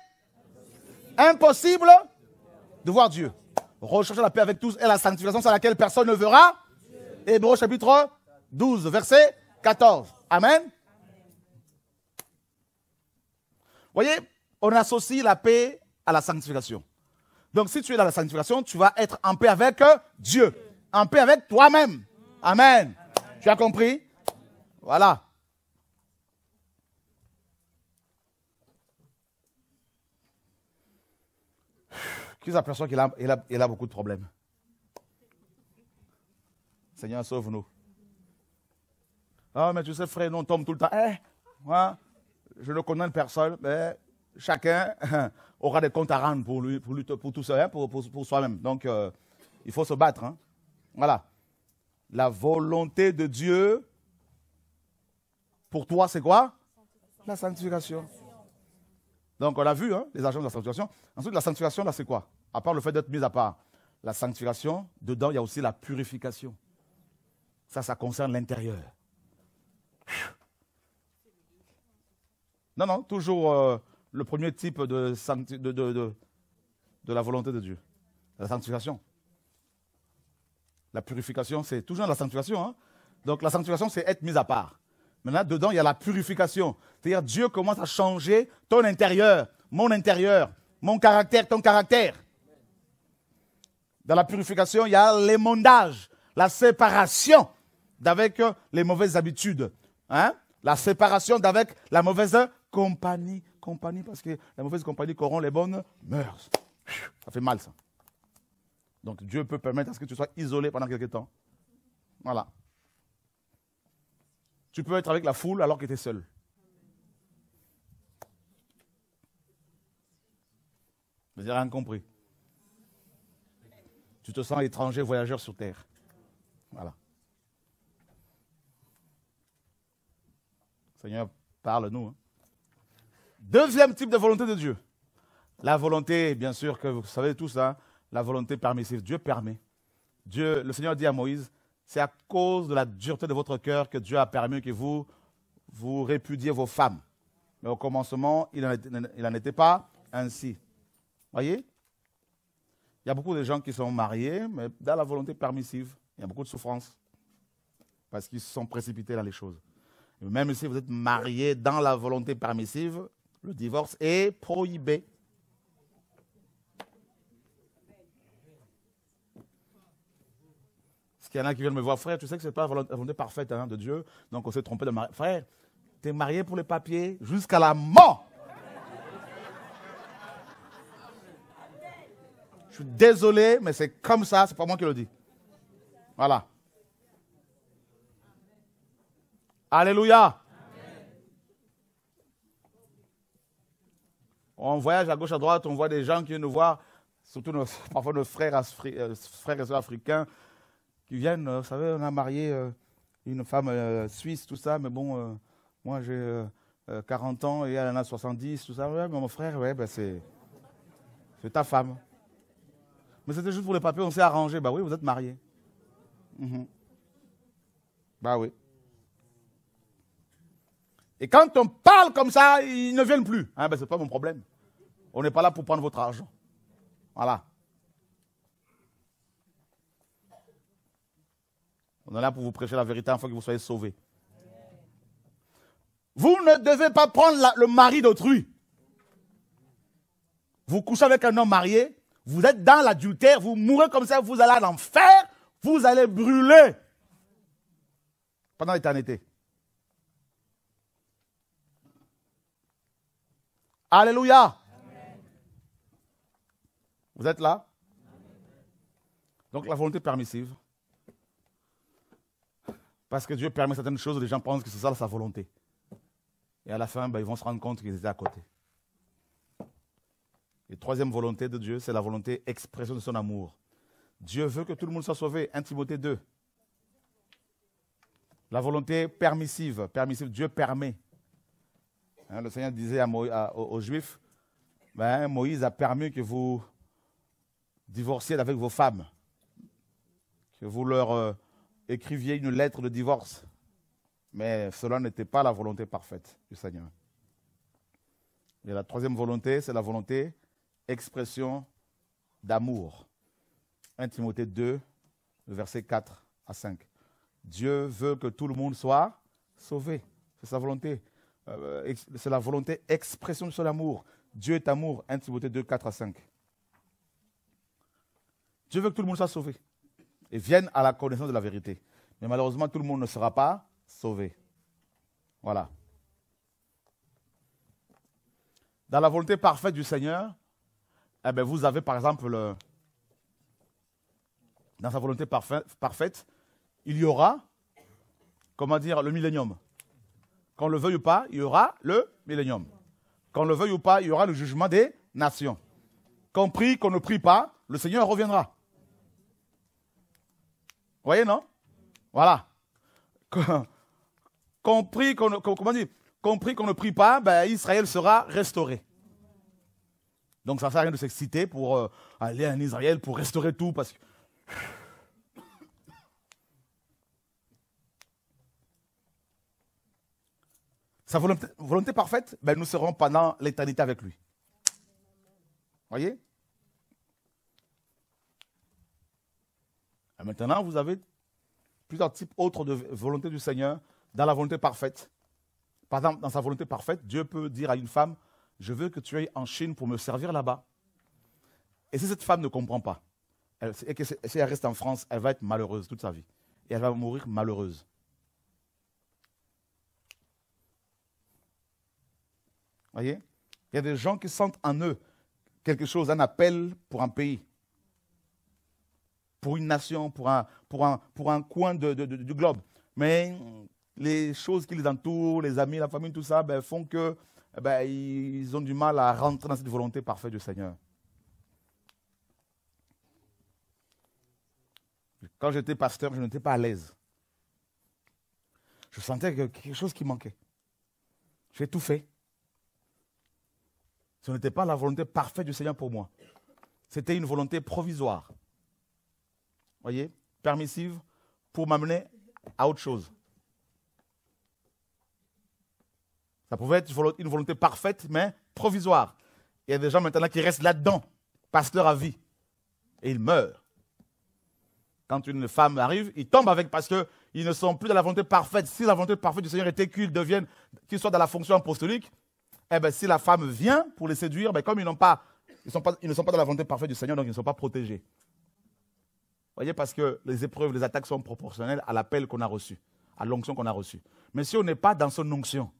impossible de voir Dieu. Recherchez la paix avec tous et la sanctification sans laquelle personne ne verra. Hébreux chapitre 12, verset 14. Amen. Vous voyez, on associe la paix à la sanctification. Donc si tu es dans la sanctification, tu vas être en paix avec Dieu. En paix avec toi-même. Amen. Tu as compris? Voilà. Qui s'aperçoit qu'il a beaucoup de problèmes? Seigneur, sauve-nous. Ah, mais tu sais, frère, nous on tombe tout le temps. Moi, je ne connais personne, mais chacun aura des comptes à rendre pour tout ça, pour soi-même. Donc, il faut se battre. Hein. Voilà. La volonté de Dieu, pour toi, c'est quoi? La sanctification. Donc, on a vu hein, les agents de la sanctification. Ensuite, la sanctification, là, c'est quoi? À part le fait d'être mis à part. La sanctification, dedans, il y a aussi la purification. Ça concerne l'intérieur. Non, toujours le premier type de la volonté de Dieu. La sanctification. La purification, c'est toujours la sanctification. Hein? Donc, la sanctification, c'est être mis à part. Maintenant, dedans, il y a la purification. C'est-à-dire, Dieu commence à changer ton intérieur, mon caractère, ton caractère. Dans la purification, il y a l'émondage, la séparation d'avec les mauvaises habitudes. Hein? La séparation d'avec la mauvaise compagnie. Compagnie, parce que la mauvaise compagnie corrompt les bonnes mœurs. Ça fait mal, ça. Donc, Dieu peut permettre à ce que tu sois isolé pendant quelque temps. Voilà. Tu peux être avec la foule alors que tu es seul. Vous n'avez rien compris. Tu te sens étranger, voyageur sur terre. Voilà. Seigneur, parle-nous. Hein. Deuxième type de volonté de Dieu. La volonté, bien sûr, que vous savez tout ça, la volonté permissive. Dieu permet. Dieu, le Seigneur dit à Moïse, c'est à cause de la dureté de votre cœur que Dieu a permis que vous répudiez vos femmes. Mais au commencement, il n'en était pas ainsi. Voyez? Il y a beaucoup de gens qui sont mariés, mais dans la volonté permissive, il y a beaucoup de souffrance. Parce qu'ils se sont précipités dans les choses. Et même si vous êtes marié dans la volonté permissive, le divorce est prohibé. Parce qu'il y en a qui viennent me voir, frère, tu sais que ce n'est pas la volonté parfaite de Dieu, donc on s'est trompé de mariage. Frère, tu es marié pour les papiers jusqu'à la mort. Je suis désolé, mais c'est comme ça, c'est pas moi qui le dis. Voilà. Alléluia. Amen. On voyage à gauche, à droite, on voit des gens qui viennent nous voir, surtout parfois nos frères et sœurs africains, qui viennent, vous savez, on a marié une femme suisse, tout ça, mais bon, moi j'ai 40 ans et elle en a 70, tout ça. Ouais, mais mon frère, ouais, ben c'est ta femme. Mais c'était juste pour les papiers, on s'est arrangé. Bah oui, vous êtes mariés. Bah oui. Et quand on parle comme ça, ils ne viennent plus. Hein, ben, ce n'est pas mon problème. On n'est pas là pour prendre votre argent. Voilà. On est là pour vous prêcher la vérité afin que vous soyez sauvés. Vous ne devez pas prendre le mari d'autrui. Vous couchez avec un homme marié, vous êtes dans l'adultère, vous mourrez comme ça, vous allez à l'enfer, vous allez brûler pendant l'éternité. Alléluia. Amen. Vous êtes là? Donc la volonté permissive. Parce que Dieu permet certaines choses, les gens pensent que c'est ça sa volonté. Et à la fin, ils vont se rendre compte qu'ils étaient à côté. Et troisième volonté de Dieu, c'est la volonté expression de son amour. Dieu veut que tout le monde soit sauvé. 1 Timothée 2. La volonté permissive. Dieu permet. Hein, le Seigneur disait aux Juifs, Moïse a permis que vous divorciez avec vos femmes, que vous leur écriviez une lettre de divorce. Mais cela n'était pas la volonté parfaite du Seigneur. Et la troisième volonté, c'est la volonté expression d'amour. 1 Timothée 2, versets 4 à 5. Dieu veut que tout le monde soit sauvé. C'est sa volonté. C'est la volonté expression de son amour. Dieu est amour. 1 Timothée 2, 4 à 5. Dieu veut que tout le monde soit sauvé et vienne à la connaissance de la vérité. Mais malheureusement, tout le monde ne sera pas sauvé. Voilà. Dans la volonté parfaite du Seigneur, vous avez par exemple, dans sa volonté parfaite, il y aura, le millénium. Qu'on le veuille ou pas, il y aura le millénium. Qu'on le veuille ou pas, il y aura le jugement des nations. Qu'on prie, qu'on ne prie pas, le Seigneur reviendra. Vous voyez, non? Voilà. Qu'on prie, qu'on ne prie pas, Israël sera restauré. Donc ça ne sert à rien de s'exciter pour aller en Israël, pour restaurer tout, parce que... Sa volonté parfaite, nous serons pendant l'éternité avec lui. Voyez? Et maintenant, vous avez plusieurs types autres de volonté du Seigneur dans la volonté parfaite. Par exemple, dans sa volonté parfaite, Dieu peut dire à une femme, je veux que tu ailles en Chine pour me servir là-bas. Et si cette femme ne comprend pas, et que si elle reste en France, elle va être malheureuse toute sa vie. Et elle va mourir malheureuse. Voyez? Il y a des gens qui sentent en eux quelque chose, un appel pour un pays, pour une nation, pour un coin du globe. Mais les choses qui les entourent, les amis, la famille, tout ça, font que ils ont du mal à rentrer dans cette volonté parfaite du Seigneur. quand j'étais pasteur, je n'étais pas à l'aise. Je sentais quelque chose qui manquait. J'ai tout fait. Ce n'était pas la volonté parfaite du Seigneur pour moi. C'était une volonté provisoire. Voyez, permissive pour m'amener à autre chose. Ça pouvait être une volonté parfaite, mais provisoire. Il y a des gens maintenant qui restent là-dedans, pasteur à vie. Et ils meurent. Quand une femme arrive, ils tombent avec parce qu'ils ne sont plus dans la volonté parfaite. Si la volonté parfaite du Seigneur était qu'ils soient dans la fonction apostolique, eh bien, si la femme vient pour les séduire, ben, comme ils ne sont pas dans la volonté parfaite du Seigneur, donc ils ne sont pas protégés. Vous voyez, parce que les épreuves, les attaques sont proportionnelles à l'appel qu'on a reçu, à l'onction qu'on a reçue. Mais si on n'est pas dans son onction,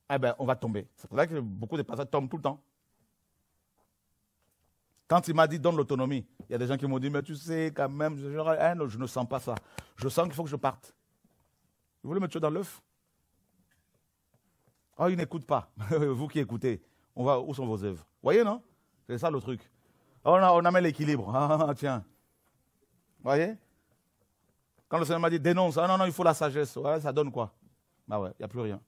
eh ben, on va tomber. C'est pour ça que beaucoup de pasteurs tombent tout le temps. Quand il m'a dit donne l'autonomie, il y a des gens qui m'ont dit, mais tu sais, quand même, non, je ne sens pas ça. Je sens qu'il faut que je parte. Vous voulez me tuer dans l'œuf? Oh, il n'écoute pas. Vous qui écoutez, où sont vos œuvres? Vous voyez, non? C'est ça le truc. Oh, on amène l'équilibre. Ah, tiens. Vous voyez? Quand le Seigneur m'a dit dénonce, ah non, il faut la sagesse. Ouais, ça donne quoi? Bah ouais, il n'y a plus rien.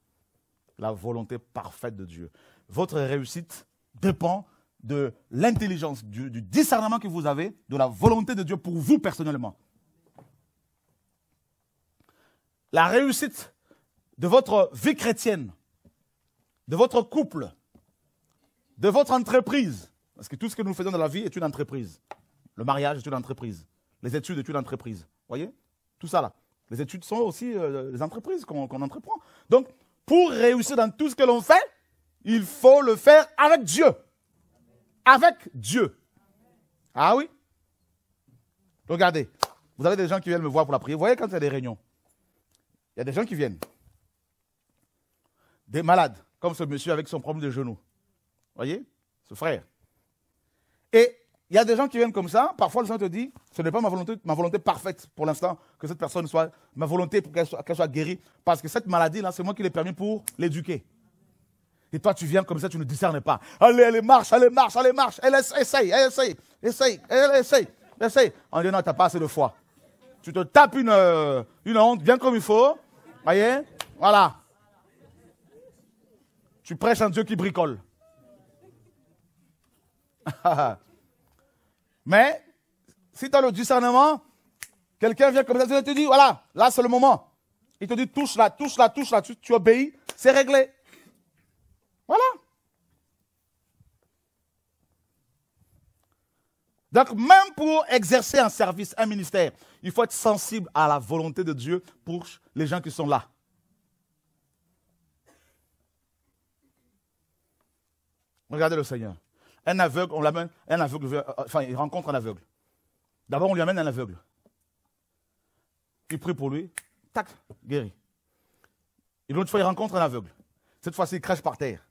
La volonté parfaite de Dieu. Votre réussite dépend de l'intelligence, du discernement que vous avez, de la volonté de Dieu pour vous personnellement. La réussite de votre vie chrétienne, de votre couple, de votre entreprise, parce que tout ce que nous faisons dans la vie est une entreprise. Le mariage est une entreprise. Les études est une entreprise. Vous voyez? Tout ça là. Les études sont aussi les entreprises qu'on entreprend. Donc, pour réussir dans tout ce que l'on fait, il faut le faire avec Dieu. Avec Dieu. Ah oui? Regardez, vous avez des gens qui viennent me voir pour la prière. Vous voyez quand il y a des réunions, il y a des gens qui viennent. Des malades, comme ce monsieur avec son problème de genou. Vous voyez? Ce frère. Et il y a des gens qui viennent comme ça. Parfois, le Seigneur te dit, ce n'est pas ma volonté parfaite pour l'instant, que cette personne soit, ma volonté pour qu'elle soit guérie. Parce que cette maladie-là, c'est moi qui l'ai permis pour l'éduquer. Et toi, tu viens comme ça, tu ne discernes pas. Allez, marche. Elle essaye. On dit non, tu n'as pas assez de foi. Tu te tapes une honte bien comme il faut. Voyez? Voilà. Tu prêches un Dieu qui bricole. Mais, si tu as le discernement, quelqu'un vient comme ça, il te dit, voilà, là c'est le moment. Il te dit, touche là, tu obéis, c'est réglé. Voilà. Donc, même pour exercer un service, un ministère, il faut être sensible à la volonté de Dieu pour les gens qui sont là. Regardez le Seigneur. Un aveugle, on l'amène, il rencontre un aveugle. D'abord, on lui amène un aveugle. Il prie pour lui, tac, guéri. Et l'autre fois, il rencontre un aveugle. Cette fois-ci, il crache par terre.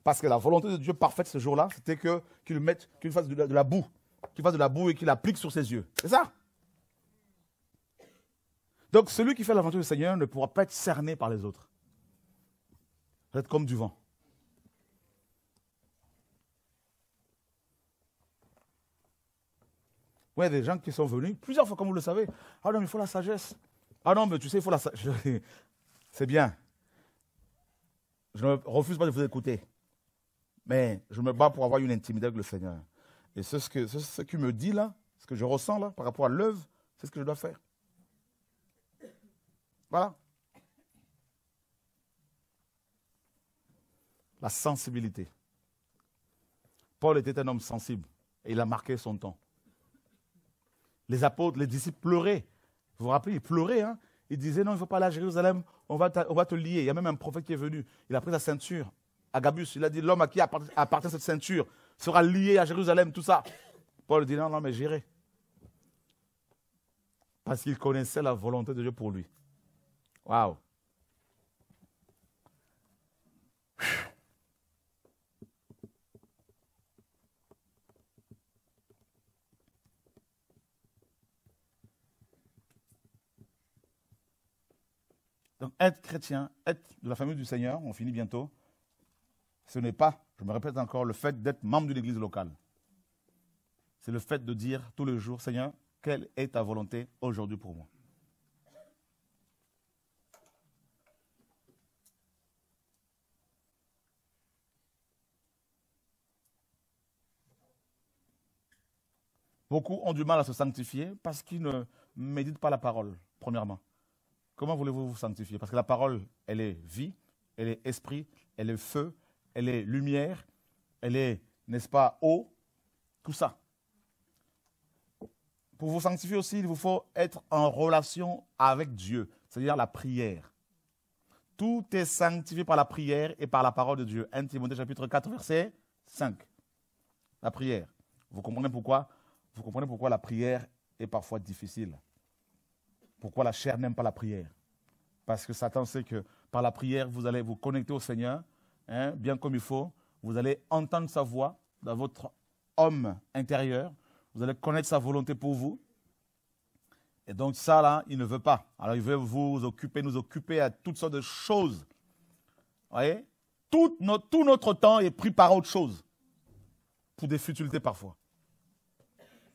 Parce que la volonté de Dieu parfaite ce jour-là, c'était qu'il fasse de la boue. Qu'il fasse de la boue et qu'il applique sur ses yeux. C'est ça. Donc, celui qui fait la volonté du Seigneur ne pourra pas être cerné par les autres. Ça va être comme du vent. Oui, il y a des gens qui sont venus plusieurs fois, comme vous le savez. Ah non, mais il faut la sagesse. Ah non, mais tu sais, il faut la sagesse. C'est bien. Je ne refuse pas de vous écouter. Mais je me bats pour avoir une intimité avec le Seigneur. Et ce qu'il me dit là, ce que je ressens là, par rapport à l'œuvre, c'est ce que je dois faire. Voilà. La sensibilité. Paul était un homme sensible. Et il a marqué son temps. Les apôtres, les disciples pleuraient. Vous vous rappelez, ils pleuraient. Hein? Ils disaient, non, il ne faut pas aller à Jérusalem, on va te lier. Il y a même un prophète qui est venu. Il a pris sa ceinture. Agabus, il a dit, l'homme à qui appartient cette ceinture sera lié à Jérusalem, tout ça. Paul dit, non, mais j'irai. Parce qu'il connaissait la volonté de Dieu pour lui. Waouh. Donc, être chrétien, être de la famille du Seigneur, on finit bientôt, ce n'est pas, je me répète encore, le fait d'être membre d'une église locale. C'est le fait de dire tous les jours, Seigneur, quelle est ta volonté aujourd'hui pour moi? Beaucoup ont du mal à se sanctifier parce qu'ils ne méditent pas la parole, premièrement. Comment voulez-vous vous sanctifier? Parce que la parole, elle est vie, elle est esprit, elle est feu, elle est lumière, elle est, n'est-ce pas, eau, tout ça. Pour vous sanctifier aussi, il vous faut être en relation avec Dieu, c'est-à-dire la prière. Tout est sanctifié par la prière et par la parole de Dieu. 1 Timothée chapitre 4, verset 5. La prière. Vous comprenez pourquoi? Vous comprenez pourquoi la prière est parfois difficile. Pourquoi la chair n'aime pas la prière? Parce que Satan sait que par la prière, vous allez vous connecter au Seigneur, hein, bien comme il faut. Vous allez entendre sa voix dans votre homme intérieur. Vous allez connaître sa volonté pour vous. Et donc ça, là, il ne veut pas. Alors il veut vous occuper, nous occuper à toutes sortes de choses. Vous voyez? Tout notre temps est pris par autre chose. Pour des futilités parfois.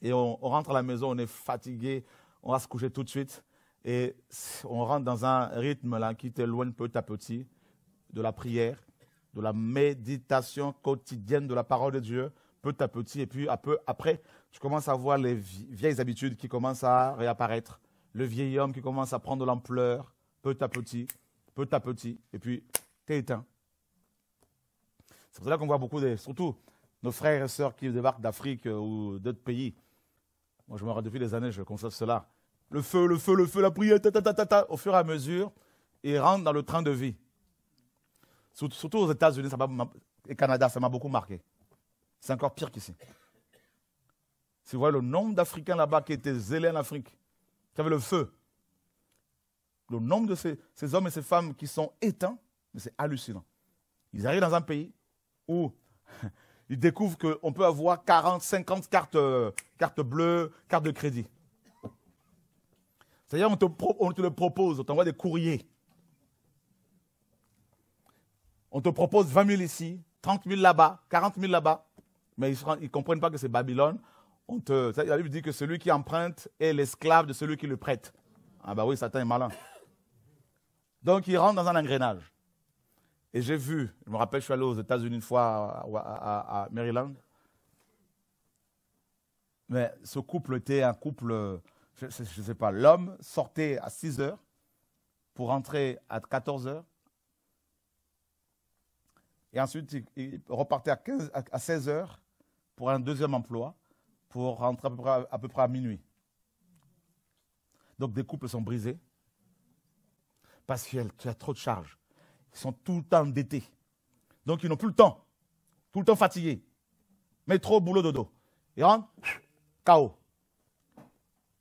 Et on rentre à la maison, on est fatigué, on va se coucher tout de suite. Et on rentre dans un rythme là, qui t'éloigne petit à petit de la prière, de la méditation quotidienne de la parole de Dieu, petit à petit. Et puis après, tu commences à voir les vieilles habitudes qui commencent à réapparaître. Le vieil homme qui commence à prendre de l'ampleur, petit à petit, petit à petit. Et puis, tu es éteint. C'est pour cela qu'on voit beaucoup, surtout nos frères et sœurs qui débarquent d'Afrique ou d'autres pays. Moi, je me rappelle depuis des années, je constate cela. Le feu, la prière, au fur et à mesure, ils rentrent dans le train de vie. Surtout aux États-Unis et Canada, ça m'a beaucoup marqué. C'est encore pire qu'ici. Si vous voyez le nombre d'Africains là-bas qui étaient zélés en Afrique, qui avaient le feu, le nombre de ces hommes et ces femmes qui sont éteints, c'est hallucinant. Ils arrivent dans un pays où ils découvrent qu'on peut avoir 40, 50 cartes bleues, cartes de crédit. C'est-à-dire on te le propose, on t'envoie des courriers. On te propose 20 000 ici, 30 000 là-bas, 40 000 là-bas. Mais ils ne comprennent pas que c'est Babylone. La Bible dit que celui qui emprunte est l'esclave de celui qui le prête. Ah bah oui, Satan est malin. Donc il rentre dans un engrenage. Et j'ai vu, je me rappelle, je suis allé aux États-Unis une fois à Maryland. Mais ce couple était un couple, je ne sais pas, l'homme sortait à 6 heures pour rentrer à 14 heures. Et ensuite, il repartait à 16 heures pour un deuxième emploi, pour rentrer à peu près à minuit. Donc des couples sont brisés parce qu'il y a trop de charges. Ils sont tout le temps endettés. Donc ils n'ont plus le temps. Tout le temps fatigués. Métro, boulot, dodo. Ils rentrent, KO.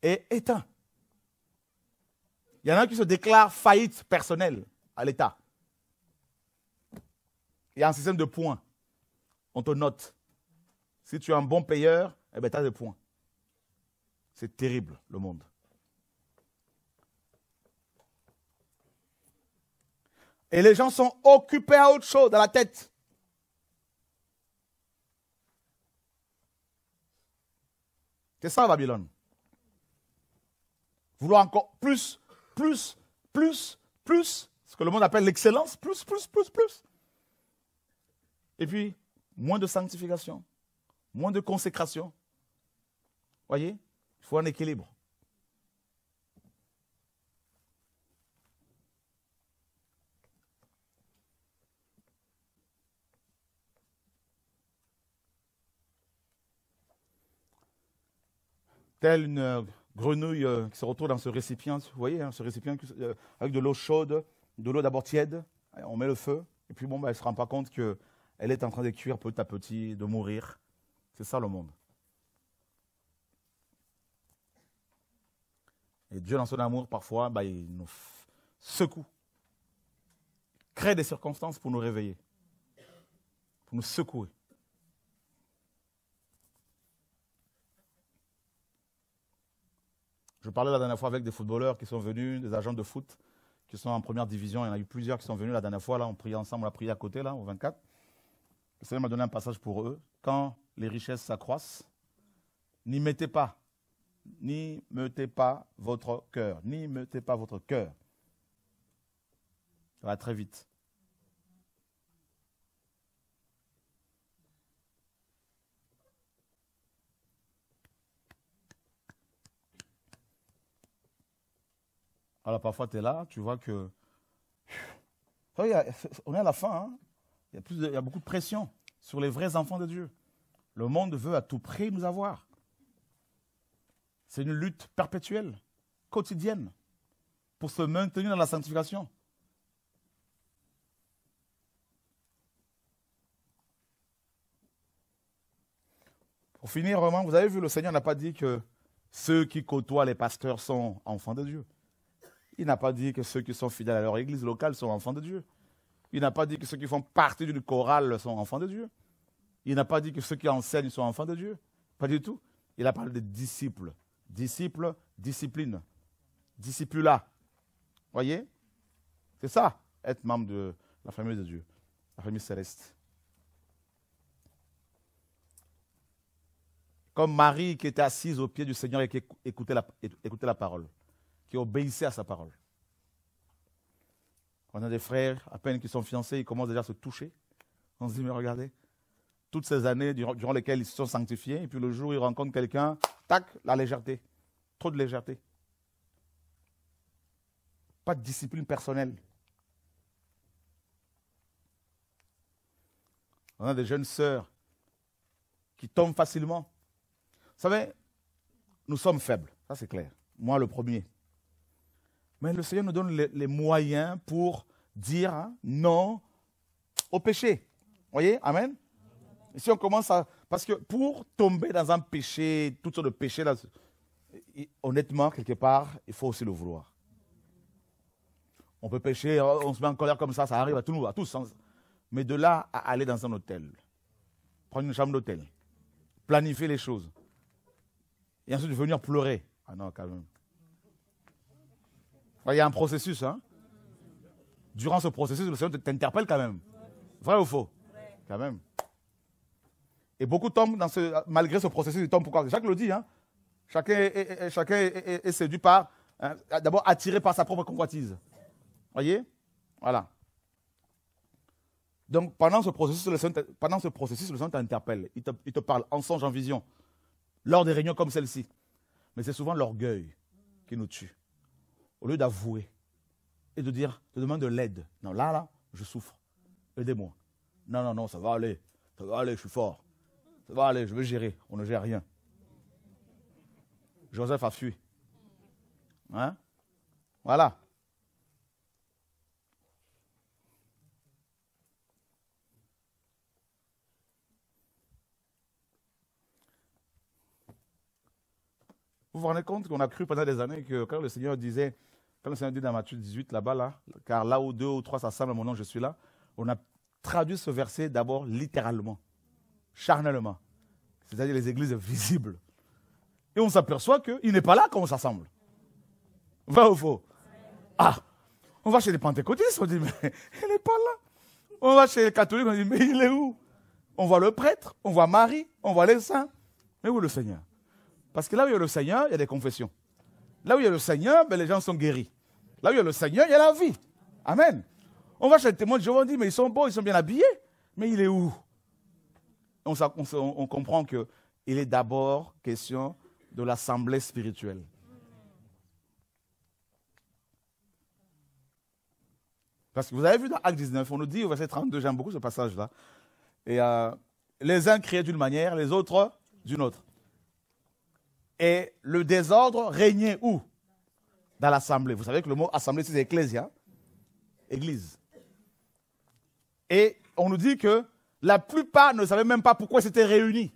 Et éteints. Il y en a qui se déclarent faillite personnelle à l'État. Il y a un système de points. On te note. Si tu es un bon payeur, eh bien, tu as des points. C'est terrible, le monde. Et les gens sont occupés à autre chose dans la tête. C'est ça, Babylone. Vouloir encore plus, ce que le monde appelle l'excellence, plus. Et puis, moins de sanctification, moins de consécration. Voyez, il faut un équilibre. Telle une grenouille qui se retrouve dans ce récipient, vous voyez, hein, ce récipient avec de l'eau chaude, de l'eau d'abord tiède, on met le feu, et puis bon, elle ne se rend pas compte qu'elle est en train de cuire petit à petit, de mourir. C'est ça le monde. Et Dieu, dans son amour, parfois, il nous secoue, crée des circonstances pour nous réveiller, pour nous secouer. Je parlais la dernière fois avec des footballeurs qui sont venus, des agents de foot qui sont en première division. Il y en a eu plusieurs qui sont venus la dernière fois. Là, on priait ensemble, on a prié à côté, là, au 24. Le Seigneur m'a donné un passage pour eux. Quand les richesses s'accroissent, n'y mettez pas N'y mettez pas votre cœur. N'y mettez pas votre cœur. Ça va très vite. Alors parfois tu es là, tu vois que... On est à la fin, hein? Il y a beaucoup de pression sur les vrais enfants de Dieu. Le monde veut à tout prix nous avoir. C'est une lutte perpétuelle, quotidienne, pour se maintenir dans la sanctification. Pour finir, vraiment, vous avez vu, le Seigneur n'a pas dit que ceux qui côtoient les pasteurs sont enfants de Dieu. Il n'a pas dit que ceux qui sont fidèles à leur église locale sont enfants de Dieu. Il n'a pas dit que ceux qui font partie d'une chorale sont enfants de Dieu. Il n'a pas dit que ceux qui enseignent sont enfants de Dieu. Pas du tout. Il a parlé de disciples. Disciples, discipline. Discipula. Voyez? C'est ça, être membre de la famille de Dieu, la famille céleste. Comme Marie qui était assise au pied du Seigneur et qui écoutait la parole, qui obéissait à sa parole. On a des frères, à peine qu'ils sont fiancés, ils commencent déjà à se toucher. On se dit, mais regardez, toutes ces années durant lesquelles ils se sont sanctifiés, et puis le jour où ils rencontrent quelqu'un, tac, la légèreté. Trop de légèreté. Pas de discipline personnelle. On a des jeunes sœurs qui tombent facilement. Vous savez, nous sommes faibles, ça c'est clair. Moi le premier. Mais le Seigneur nous donne les moyens pour dire hein, non au péché. Vous voyez? Amen. Et si on commence à... Parce que pour tomber dans un péché, toutes sortes de péchés, là, honnêtement, quelque part, il faut aussi le vouloir. On peut pécher, on se met en colère comme ça arrive à tous. Mais de là à aller dans un hôtel, prendre une chambre d'hôtel, planifier les choses, et ensuite venir pleurer. Ah non, quand même. Il y a un processus. Hein? Durant ce processus, le Seigneur t'interpelle quand même. Vrai ou faux? Quand même. Et beaucoup tombent malgré ce processus, ils tombent pourquoi? Jacques le dit, hein? Chacun est séduit par, hein, d'abord attiré par sa propre convoitise. Voyez? Voilà. Donc pendant ce processus, le Seigneur t'interpelle. Il te parle en songe, en vision, lors des réunions comme celle-ci. Mais c'est souvent l'orgueil qui nous tue. Au lieu d'avouer et de dire, je demande de l'aide. Non, là, je souffre. Aidez-moi. Non, ça va aller, je suis fort. Ça va aller, je vais gérer. On ne gère rien. Joseph a fui. Hein? Voilà. Vous vous rendez compte qu'on a cru pendant des années que quand le Seigneur dit dans Matthieu 18, là, car là où 2 ou 3 s'assemblent à mon nom, je suis là, on a traduit ce verset d'abord littéralement, charnellement, c'est-à-dire les églises visibles. Et on s'aperçoit qu'il n'est pas là quand on s'assemble. Vrai ou faux? Ah, on va chez les pentecôtistes, on dit, mais il n'est pas là. On va chez les catholiques, on dit, mais il est où? On voit le prêtre, on voit Marie, on voit les saints. Mais où est le Seigneur? Parce que là où il y a le Seigneur, il y a des confessions. Là où il y a le Seigneur, ben, les gens sont guéris. Là où il y a le Seigneur, il y a la vie. Amen. On va chez les témoins de Jéhovah, on dit, mais ils sont beaux, ils sont bien habillés. Mais il est où? On comprend qu'il est d'abord question de l'assemblée spirituelle. Parce que vous avez vu dans Acte 19, on nous dit au verset 32, j'aime beaucoup ce passage-là. Et les uns criaient d'une manière, les autres d'une autre. Et le désordre régnait où? Dans l'assemblée. Vous savez que le mot assemblée, c'est ecclésia. Église. Et on nous dit que la plupart ne savaient même pas pourquoi ils s'étaient réunis.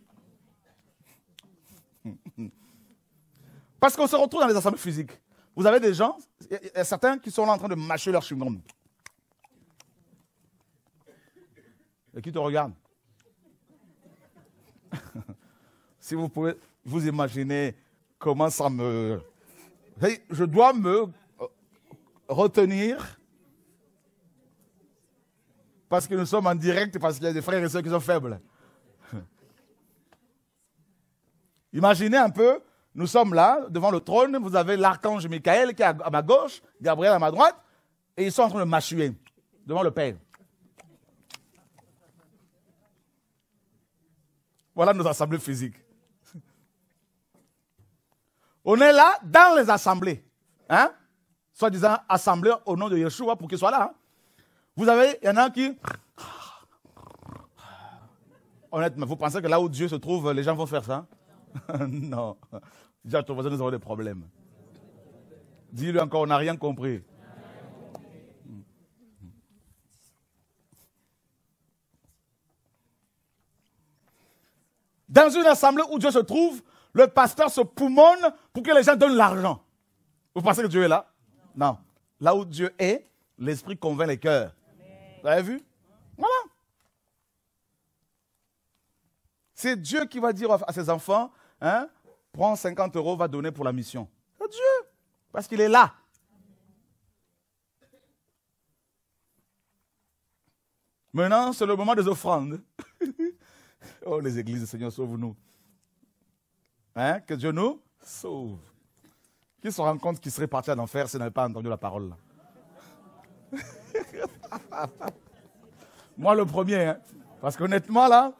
Parce qu'on se retrouve dans les assemblées physiques. Vous avez des gens, il y a certains qui sont là en train de mâcher leur chewing-gum. Et qui te regarde? Si vous pouvez vous imaginer comment ça me... Je dois me retenir parce que nous sommes en direct, parce qu'il y a des frères et sœurs qui sont faibles. Imaginez un peu Nous sommes là, devant le trône. Vous avez l'archange Michael qui est à ma gauche, Gabriel à ma droite. Et ils sont en train de mâchouiller devant le Père. Voilà nos assemblées physiques. On est là dans les assemblées. Hein? Soi-disant assemblées au nom de Yeshua pour qu'ils soient là. Hein? Vous avez, il y en a qui... Honnêtement, vous pensez que là où Dieu se trouve, les gens vont faire ça? Non. Dis à ton voisin, nous avons des problèmes. Dis-lui encore, on n'a rien compris. Dans une assemblée où Dieu se trouve, le pasteur se poumonne pour que les gens donnent l'argent. Vous pensez que Dieu est là? Non. Là où Dieu est, l'Esprit convainc les cœurs. Vous avez vu? Voilà. C'est Dieu qui va dire à ses enfants, hein, prends 50 €, va donner pour la mission. C'est Dieu. Parce qu'il est là. Maintenant, c'est le moment des offrandes. Oh, les églises, Seigneur, sauve-nous. Hein? Que Dieu nous sauve. Qui se rend compte qu'il serait parti en enfer s'il n'avait pas entendu la parole là? Moi, le premier. Hein? Parce qu'honnêtement, là...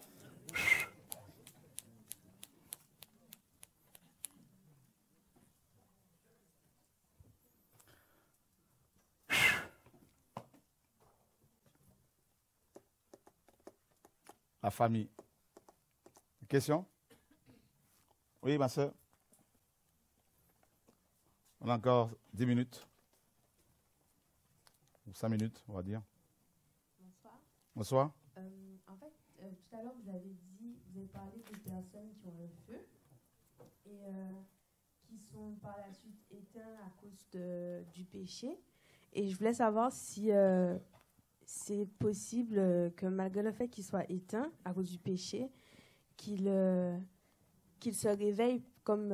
La famille. Question? Oui, ma soeur. On a encore 10 minutes. Ou 5 minutes, on va dire. Bonsoir. Bonsoir. En fait, tout à l'heure, vous avez parlé des personnes qui ont le feu et qui sont par la suite éteintes à cause du péché. Et je voulais savoir si c'est possible que malgré le fait qu'ils soient éteints à cause du péché, qu'ils se réveillent comme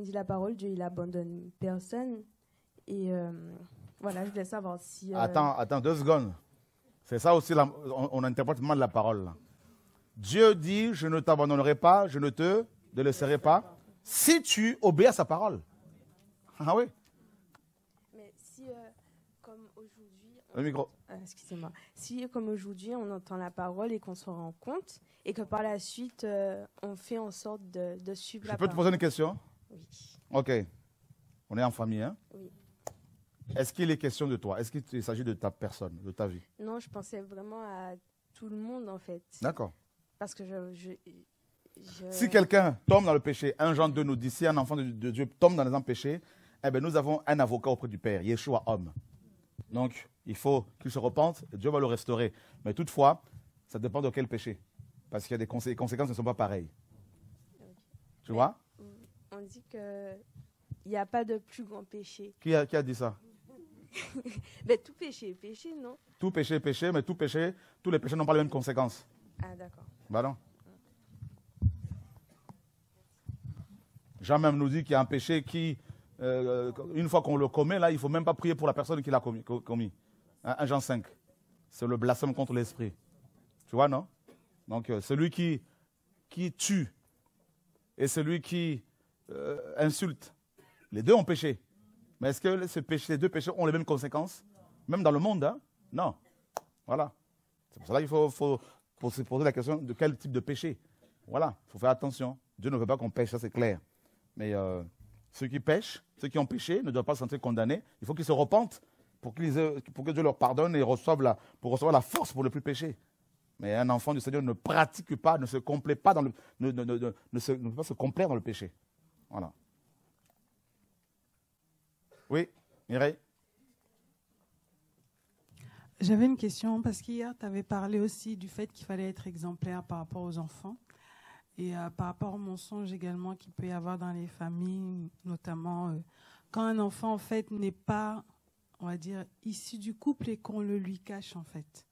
dit la parole, Dieu, il abandonne personne. Et voilà, je voulais savoir si... Attends 2 secondes. C'est ça aussi, on interprète mal la parole. Là. Dieu dit, je ne t'abandonnerai pas, je ne te délaisserai pas, si tu obéis à sa parole. Ah oui. Mais si, comme aujourd'hui... Le micro. Excusez-moi. Si, comme aujourd'hui, on entend la parole et qu'on se rend compte, et que par la suite, on fait en sorte de suivre la parole. Je peux te poser une question? Oui. Ok. On est en famille, hein? Oui. Est-ce qu'il est question de toi? Est-ce qu'il s'agit de ta personne, de ta vie? Non, je pensais vraiment à tout le monde, en fait. D'accord. Parce que Si quelqu'un tombe dans le péché, 1 Jean 2 nous dit, si un enfant de Dieu tombe dans les péchés, eh bien, nous avons un avocat auprès du Père, Yeshua homme. Donc, il faut qu'il se repente, et Dieu va le restaurer. Mais toutefois, ça dépend de quel péché. Parce qu'il y a des conséquences ne sont pas pareilles. Okay. Tu vois? On dit qu'il n'y a pas de plus grand péché. Qui a dit ça? Mais tout péché est péché, non? Tout péché est péché, mais tous les péchés n'ont pas les mêmes conséquences. Ah, d'accord. Bah non. Jean même nous dit qu'il y a un péché qui, une fois qu'on le commet, là, il ne faut même pas prier pour la personne qui l'a commis. 1 Jean 5. C'est le blasphème contre l'esprit. Tu vois, non? Donc, celui qui tue et celui qui insulte, les deux ont péché. Mais est-ce que ces 2 péchés ont les mêmes conséquences? Même dans le monde, hein? Non. Voilà. C'est pour cela qu'il faut se poser la question de quel type de péché. Voilà, il faut faire attention. Dieu ne veut pas qu'on pêche, ça c'est clair. Mais ceux qui pêchent, ceux qui ont péché, ne doivent pas se sentir condamnés. Il faut qu'ils se repentent pour que Dieu leur pardonne et recevoir la force pour ne plus pécher. Mais un enfant du Seigneur ne pratique pas, ne se complaît pas dans ne peut pas se complaire dans le péché. Voilà. Oui, Mireille? J'avais une question parce qu'hier, tu avais parlé aussi du fait qu'il fallait être exemplaire par rapport aux enfants et par rapport au mensonge également qu'il peut y avoir dans les familles, notamment quand un enfant en fait n'est pas, on va dire, issu du couple et qu'on le lui cache en fait.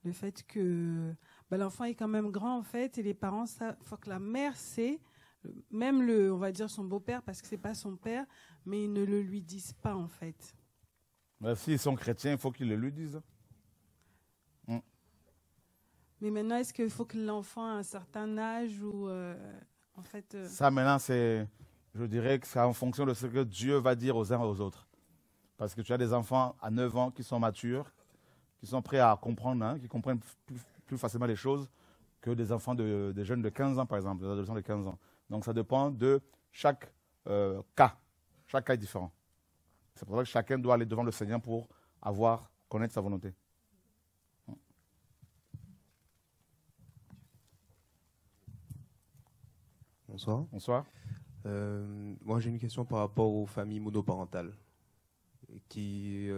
Le fait que l'enfant est quand même grand en fait et les parents, il faut que la mère sait, même on va dire son beau-père parce que c'est pas son père, mais ils ne le lui disent pas en fait. S'ils sont chrétiens, il faut qu'ils le lui disent. Mais maintenant, est-ce qu'il faut que l'enfant ait un certain âge ou en fait Ça, maintenant, c'est Je dirais que c'est en fonction de ce que Dieu va dire aux uns et aux autres. Parce que tu as des enfants à 9 ans qui sont matures, qui sont prêts à comprendre, hein, qui comprennent plus facilement les choses que des enfants, des jeunes de 15 ans, par exemple, des adolescents de 15 ans. Donc ça dépend de chaque cas. Chaque cas est différent. C'est pour ça que chacun doit aller devant le Seigneur pour connaître sa volonté. Bonsoir. Bonsoir. Moi, j'ai une question par rapport aux familles monoparentales. Hier,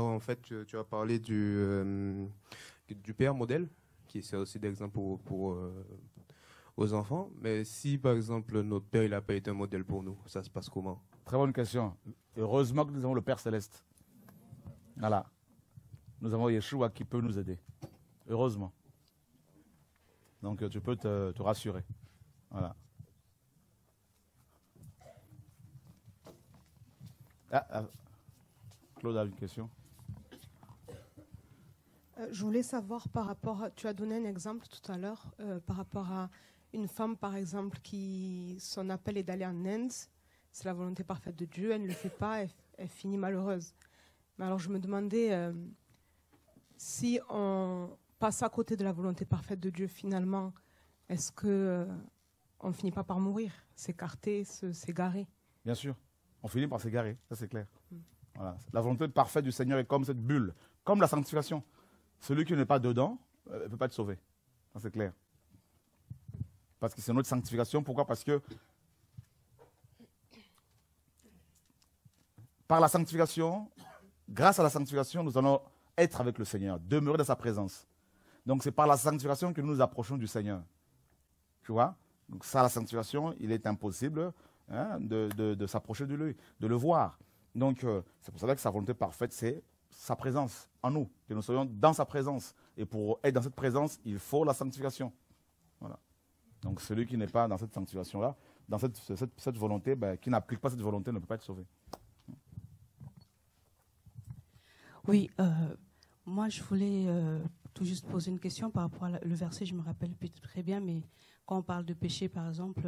en fait, tu as parlé du père modèle, qui sert aussi d'exemple aux enfants. Mais si, par exemple, notre père n'a pas été un modèle pour nous, ça se passe comment? Très bonne question. Heureusement que nous avons le Père Céleste. Voilà. Nous avons Yeshua qui peut nous aider. Heureusement. Donc tu peux te rassurer. Voilà. Claude a une question. Je voulais savoir par rapport tu as donné un exemple tout à l'heure, par rapport à une femme, par exemple, qui son appel est d'aller en Inde. C'est la volonté parfaite de Dieu, elle ne le fait pas, elle finit malheureuse. Mais alors je me demandais si on passe à côté de la volonté parfaite de Dieu, finalement, est-ce que on ne finit pas par mourir, s'écarter, s'égarer? Bien sûr, on finit par s'égarer, ça c'est clair. Voilà. La volonté parfaite du Seigneur est comme cette bulle, comme la sanctification. Celui qui n'est pas dedans ne peut pas être sauvé, ça c'est clair. Parce que c'est notre sanctification, pourquoi? Parce que par la sanctification, grâce à la sanctification, nous allons être avec le Seigneur, demeurer dans sa présence. Donc c'est par la sanctification que nous nous approchons du Seigneur. Tu vois? Donc sans la sanctification, il est impossible de s'approcher de lui, de le voir. Donc c'est pour ça que sa volonté parfaite, c'est sa présence en nous, que nous soyons dans sa présence. Et pour être dans cette présence, il faut la sanctification. Voilà. Donc celui qui n'est pas dans cette sanctification-là, dans cette volonté, qui n'applique pas cette volonté, ne peut pas être sauvé. Oui, moi je voulais tout juste poser une question par rapport au verset, je me rappelle plus très bien, mais quand on parle de péché, par exemple,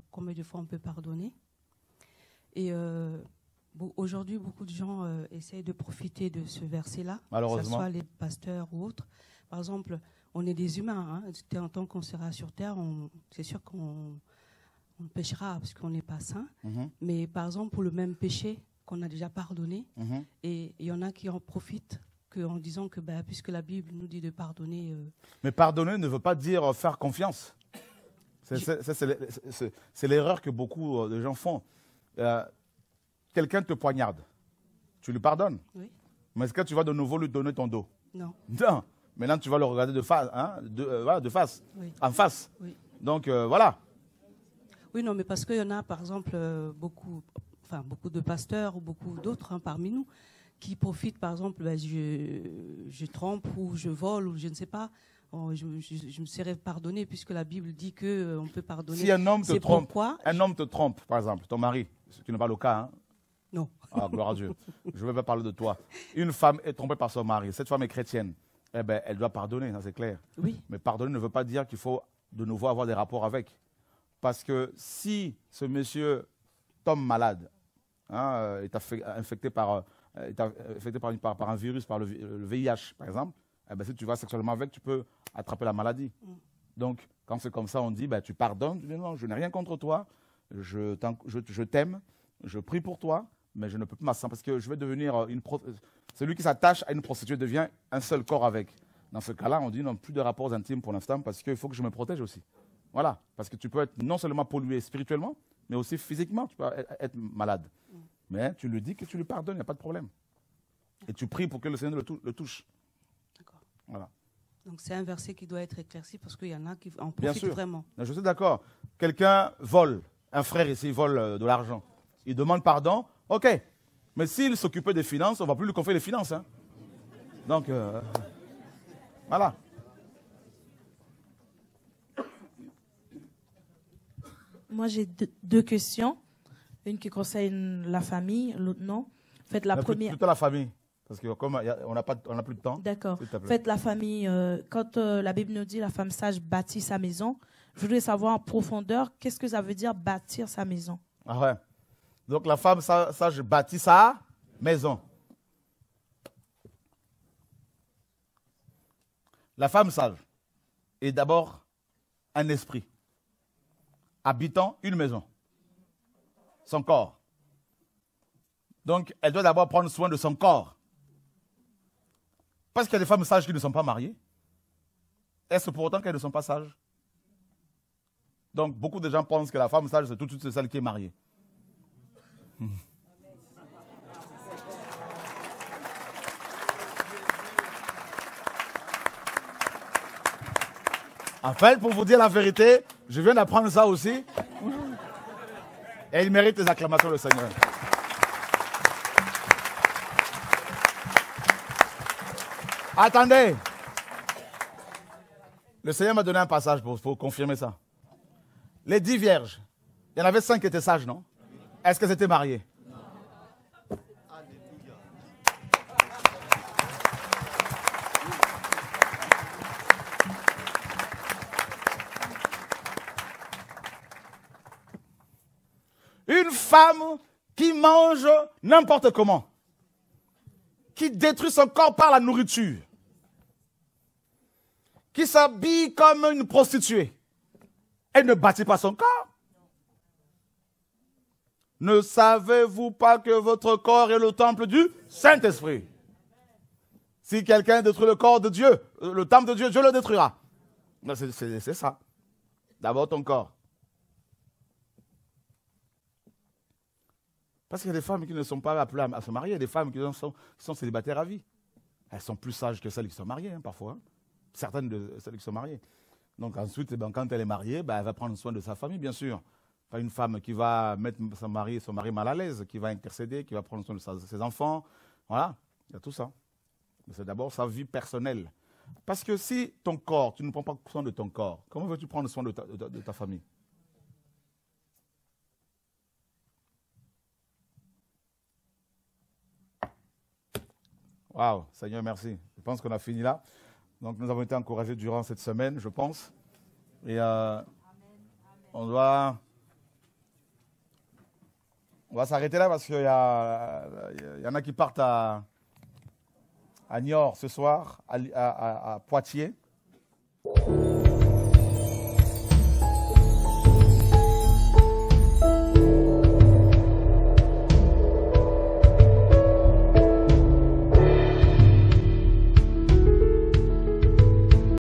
combien de fois on peut pardonner? Et aujourd'hui, beaucoup de gens essayent de profiter de ce verset-là, que ce soit les pasteurs ou autres. Par exemple, on est des humains, hein, en tant qu'on sera sur terre, c'est sûr qu'on péchera parce qu'on n'est pas saint. Mais par exemple, pour le même péché qu'on a déjà pardonné, et il y en a qui en profitent en disant que puisque la Bible nous dit de pardonner... Mais pardonner ne veut pas dire faire confiance. C'est l'erreur que beaucoup de gens font. Quelqu'un te poignarde, tu lui pardonnes. Oui. Mais est-ce que tu vas de nouveau lui donner ton dos? Non. Non. Maintenant, tu vas le regarder de face, de face, oui. En face. Oui. Donc, voilà. Oui, non, mais parce qu'il y en a, par exemple, beaucoup de pasteurs ou beaucoup d'autres parmi nous qui profitent, par exemple, je trompe ou je vole ou je ne sais pas. Je me serais pardonné puisque la Bible dit qu'on peut pardonner. Si un homme te trompe, par exemple, ton mari, ce qui n'est pas le cas, hein? Non. Ah, gloire à Dieu. Je ne vais pas parler de toi. Une femme est trompée par son mari. Cette femme est chrétienne. Eh bien, elle doit pardonner, ça c'est clair. Oui. Mais pardonner ne veut pas dire qu'il faut de nouveau avoir des rapports avec. Parce que si ce monsieur tombe malade, est infecté par un virus, par le VIH, par exemple, eh ben, si tu vas sexuellement avec, tu peux attraper la maladie. Donc, quand c'est comme ça, on dit, tu pardonnes. Tu dis, non, je n'ai rien contre toi. Je t'aime. Je prie pour toi. Mais je ne peux pas m'assembler parce que je vais devenir celui qui s'attache à une prostituée devient un seul corps avec. Dans ce cas-là, on dit non, plus de rapports intimes pour l'instant parce qu'il faut que je me protège aussi. Voilà, parce que tu peux être non seulement pollué spirituellement, mais aussi physiquement, tu peux être malade. Mais tu lui dis que tu lui pardonnes, il n'y a pas de problème. Et tu pries pour que le Seigneur le touche. D'accord. Voilà. Donc c'est un verset qui doit être éclairci parce qu'il y en a qui en profitent vraiment. Je suis d'accord. Quelqu'un vole, un frère ici vole de l'argent. Il demande pardon. OK, mais s'il s'occupait des finances, on ne va plus lui confier les finances. Hein. Donc, voilà. Moi, j'ai deux questions. Une qui concerne la famille, l'autre non. Faites la première. Plutôt la famille, parce que comme on n'a plus de temps. D'accord. Faites la famille. Quand la Bible nous dit la femme sage bâtit sa maison, Je voudrais savoir en profondeur qu'est-ce que ça veut dire bâtir sa maison. Ah ouais. Donc la femme sage bâtit sa maison. La femme sage est d'abord un esprit habitant une maison, son corps. Donc, elle doit d'abord prendre soin de son corps. Parce qu'il y a des femmes sages qui ne sont pas mariées. Est-ce pour autant qu'elles ne sont pas sages? Donc, beaucoup de gens pensent que la femme sage, c'est tout de suite celle qui est mariée. En fait, pour vous dire la vérité, je viens d'apprendre ça aussi. Et il mérite les acclamations du Seigneur. Attendez. Le Seigneur m'a donné un passage pour confirmer ça. Les 10 vierges, il y en avait 5 qui étaient sages, non? Est-ce qu'elles étaient mariées? Une femme qui mange n'importe comment, qui détruit son corps par la nourriture, qui s'habille comme une prostituée, elle ne bâtit pas son corps. Ne savez-vous pas que votre corps est le temple du Saint-Esprit? Si quelqu'un détruit le corps de Dieu, le temple de Dieu, Dieu le détruira. C'est ça. D'abord ton corps. Parce qu'il y a des femmes qui ne sont pas appelées à se marier, il y a des femmes qui sont célibataires à vie. Elles sont plus sages que celles qui sont mariées, hein, parfois. Hein. Certaines de celles qui sont mariées. Donc ensuite, quand elle est mariée, elle va prendre soin de sa famille, bien sûr. Pas une femme qui va mettre son mari mal à l'aise, qui va intercéder, qui va prendre soin de ses enfants. Voilà, il y a tout ça. Mais c'est d'abord sa vie personnelle. Parce que si ton corps, tu ne prends pas soin de ton corps, comment veux-tu prendre soin de ta famille? Waouh, Seigneur, merci. Je pense qu'on a fini là. Donc, nous avons été encouragés durant cette semaine, je pense. Et on va s'arrêter là parce qu'il y en a qui partent à Niort ce soir, à Poitiers.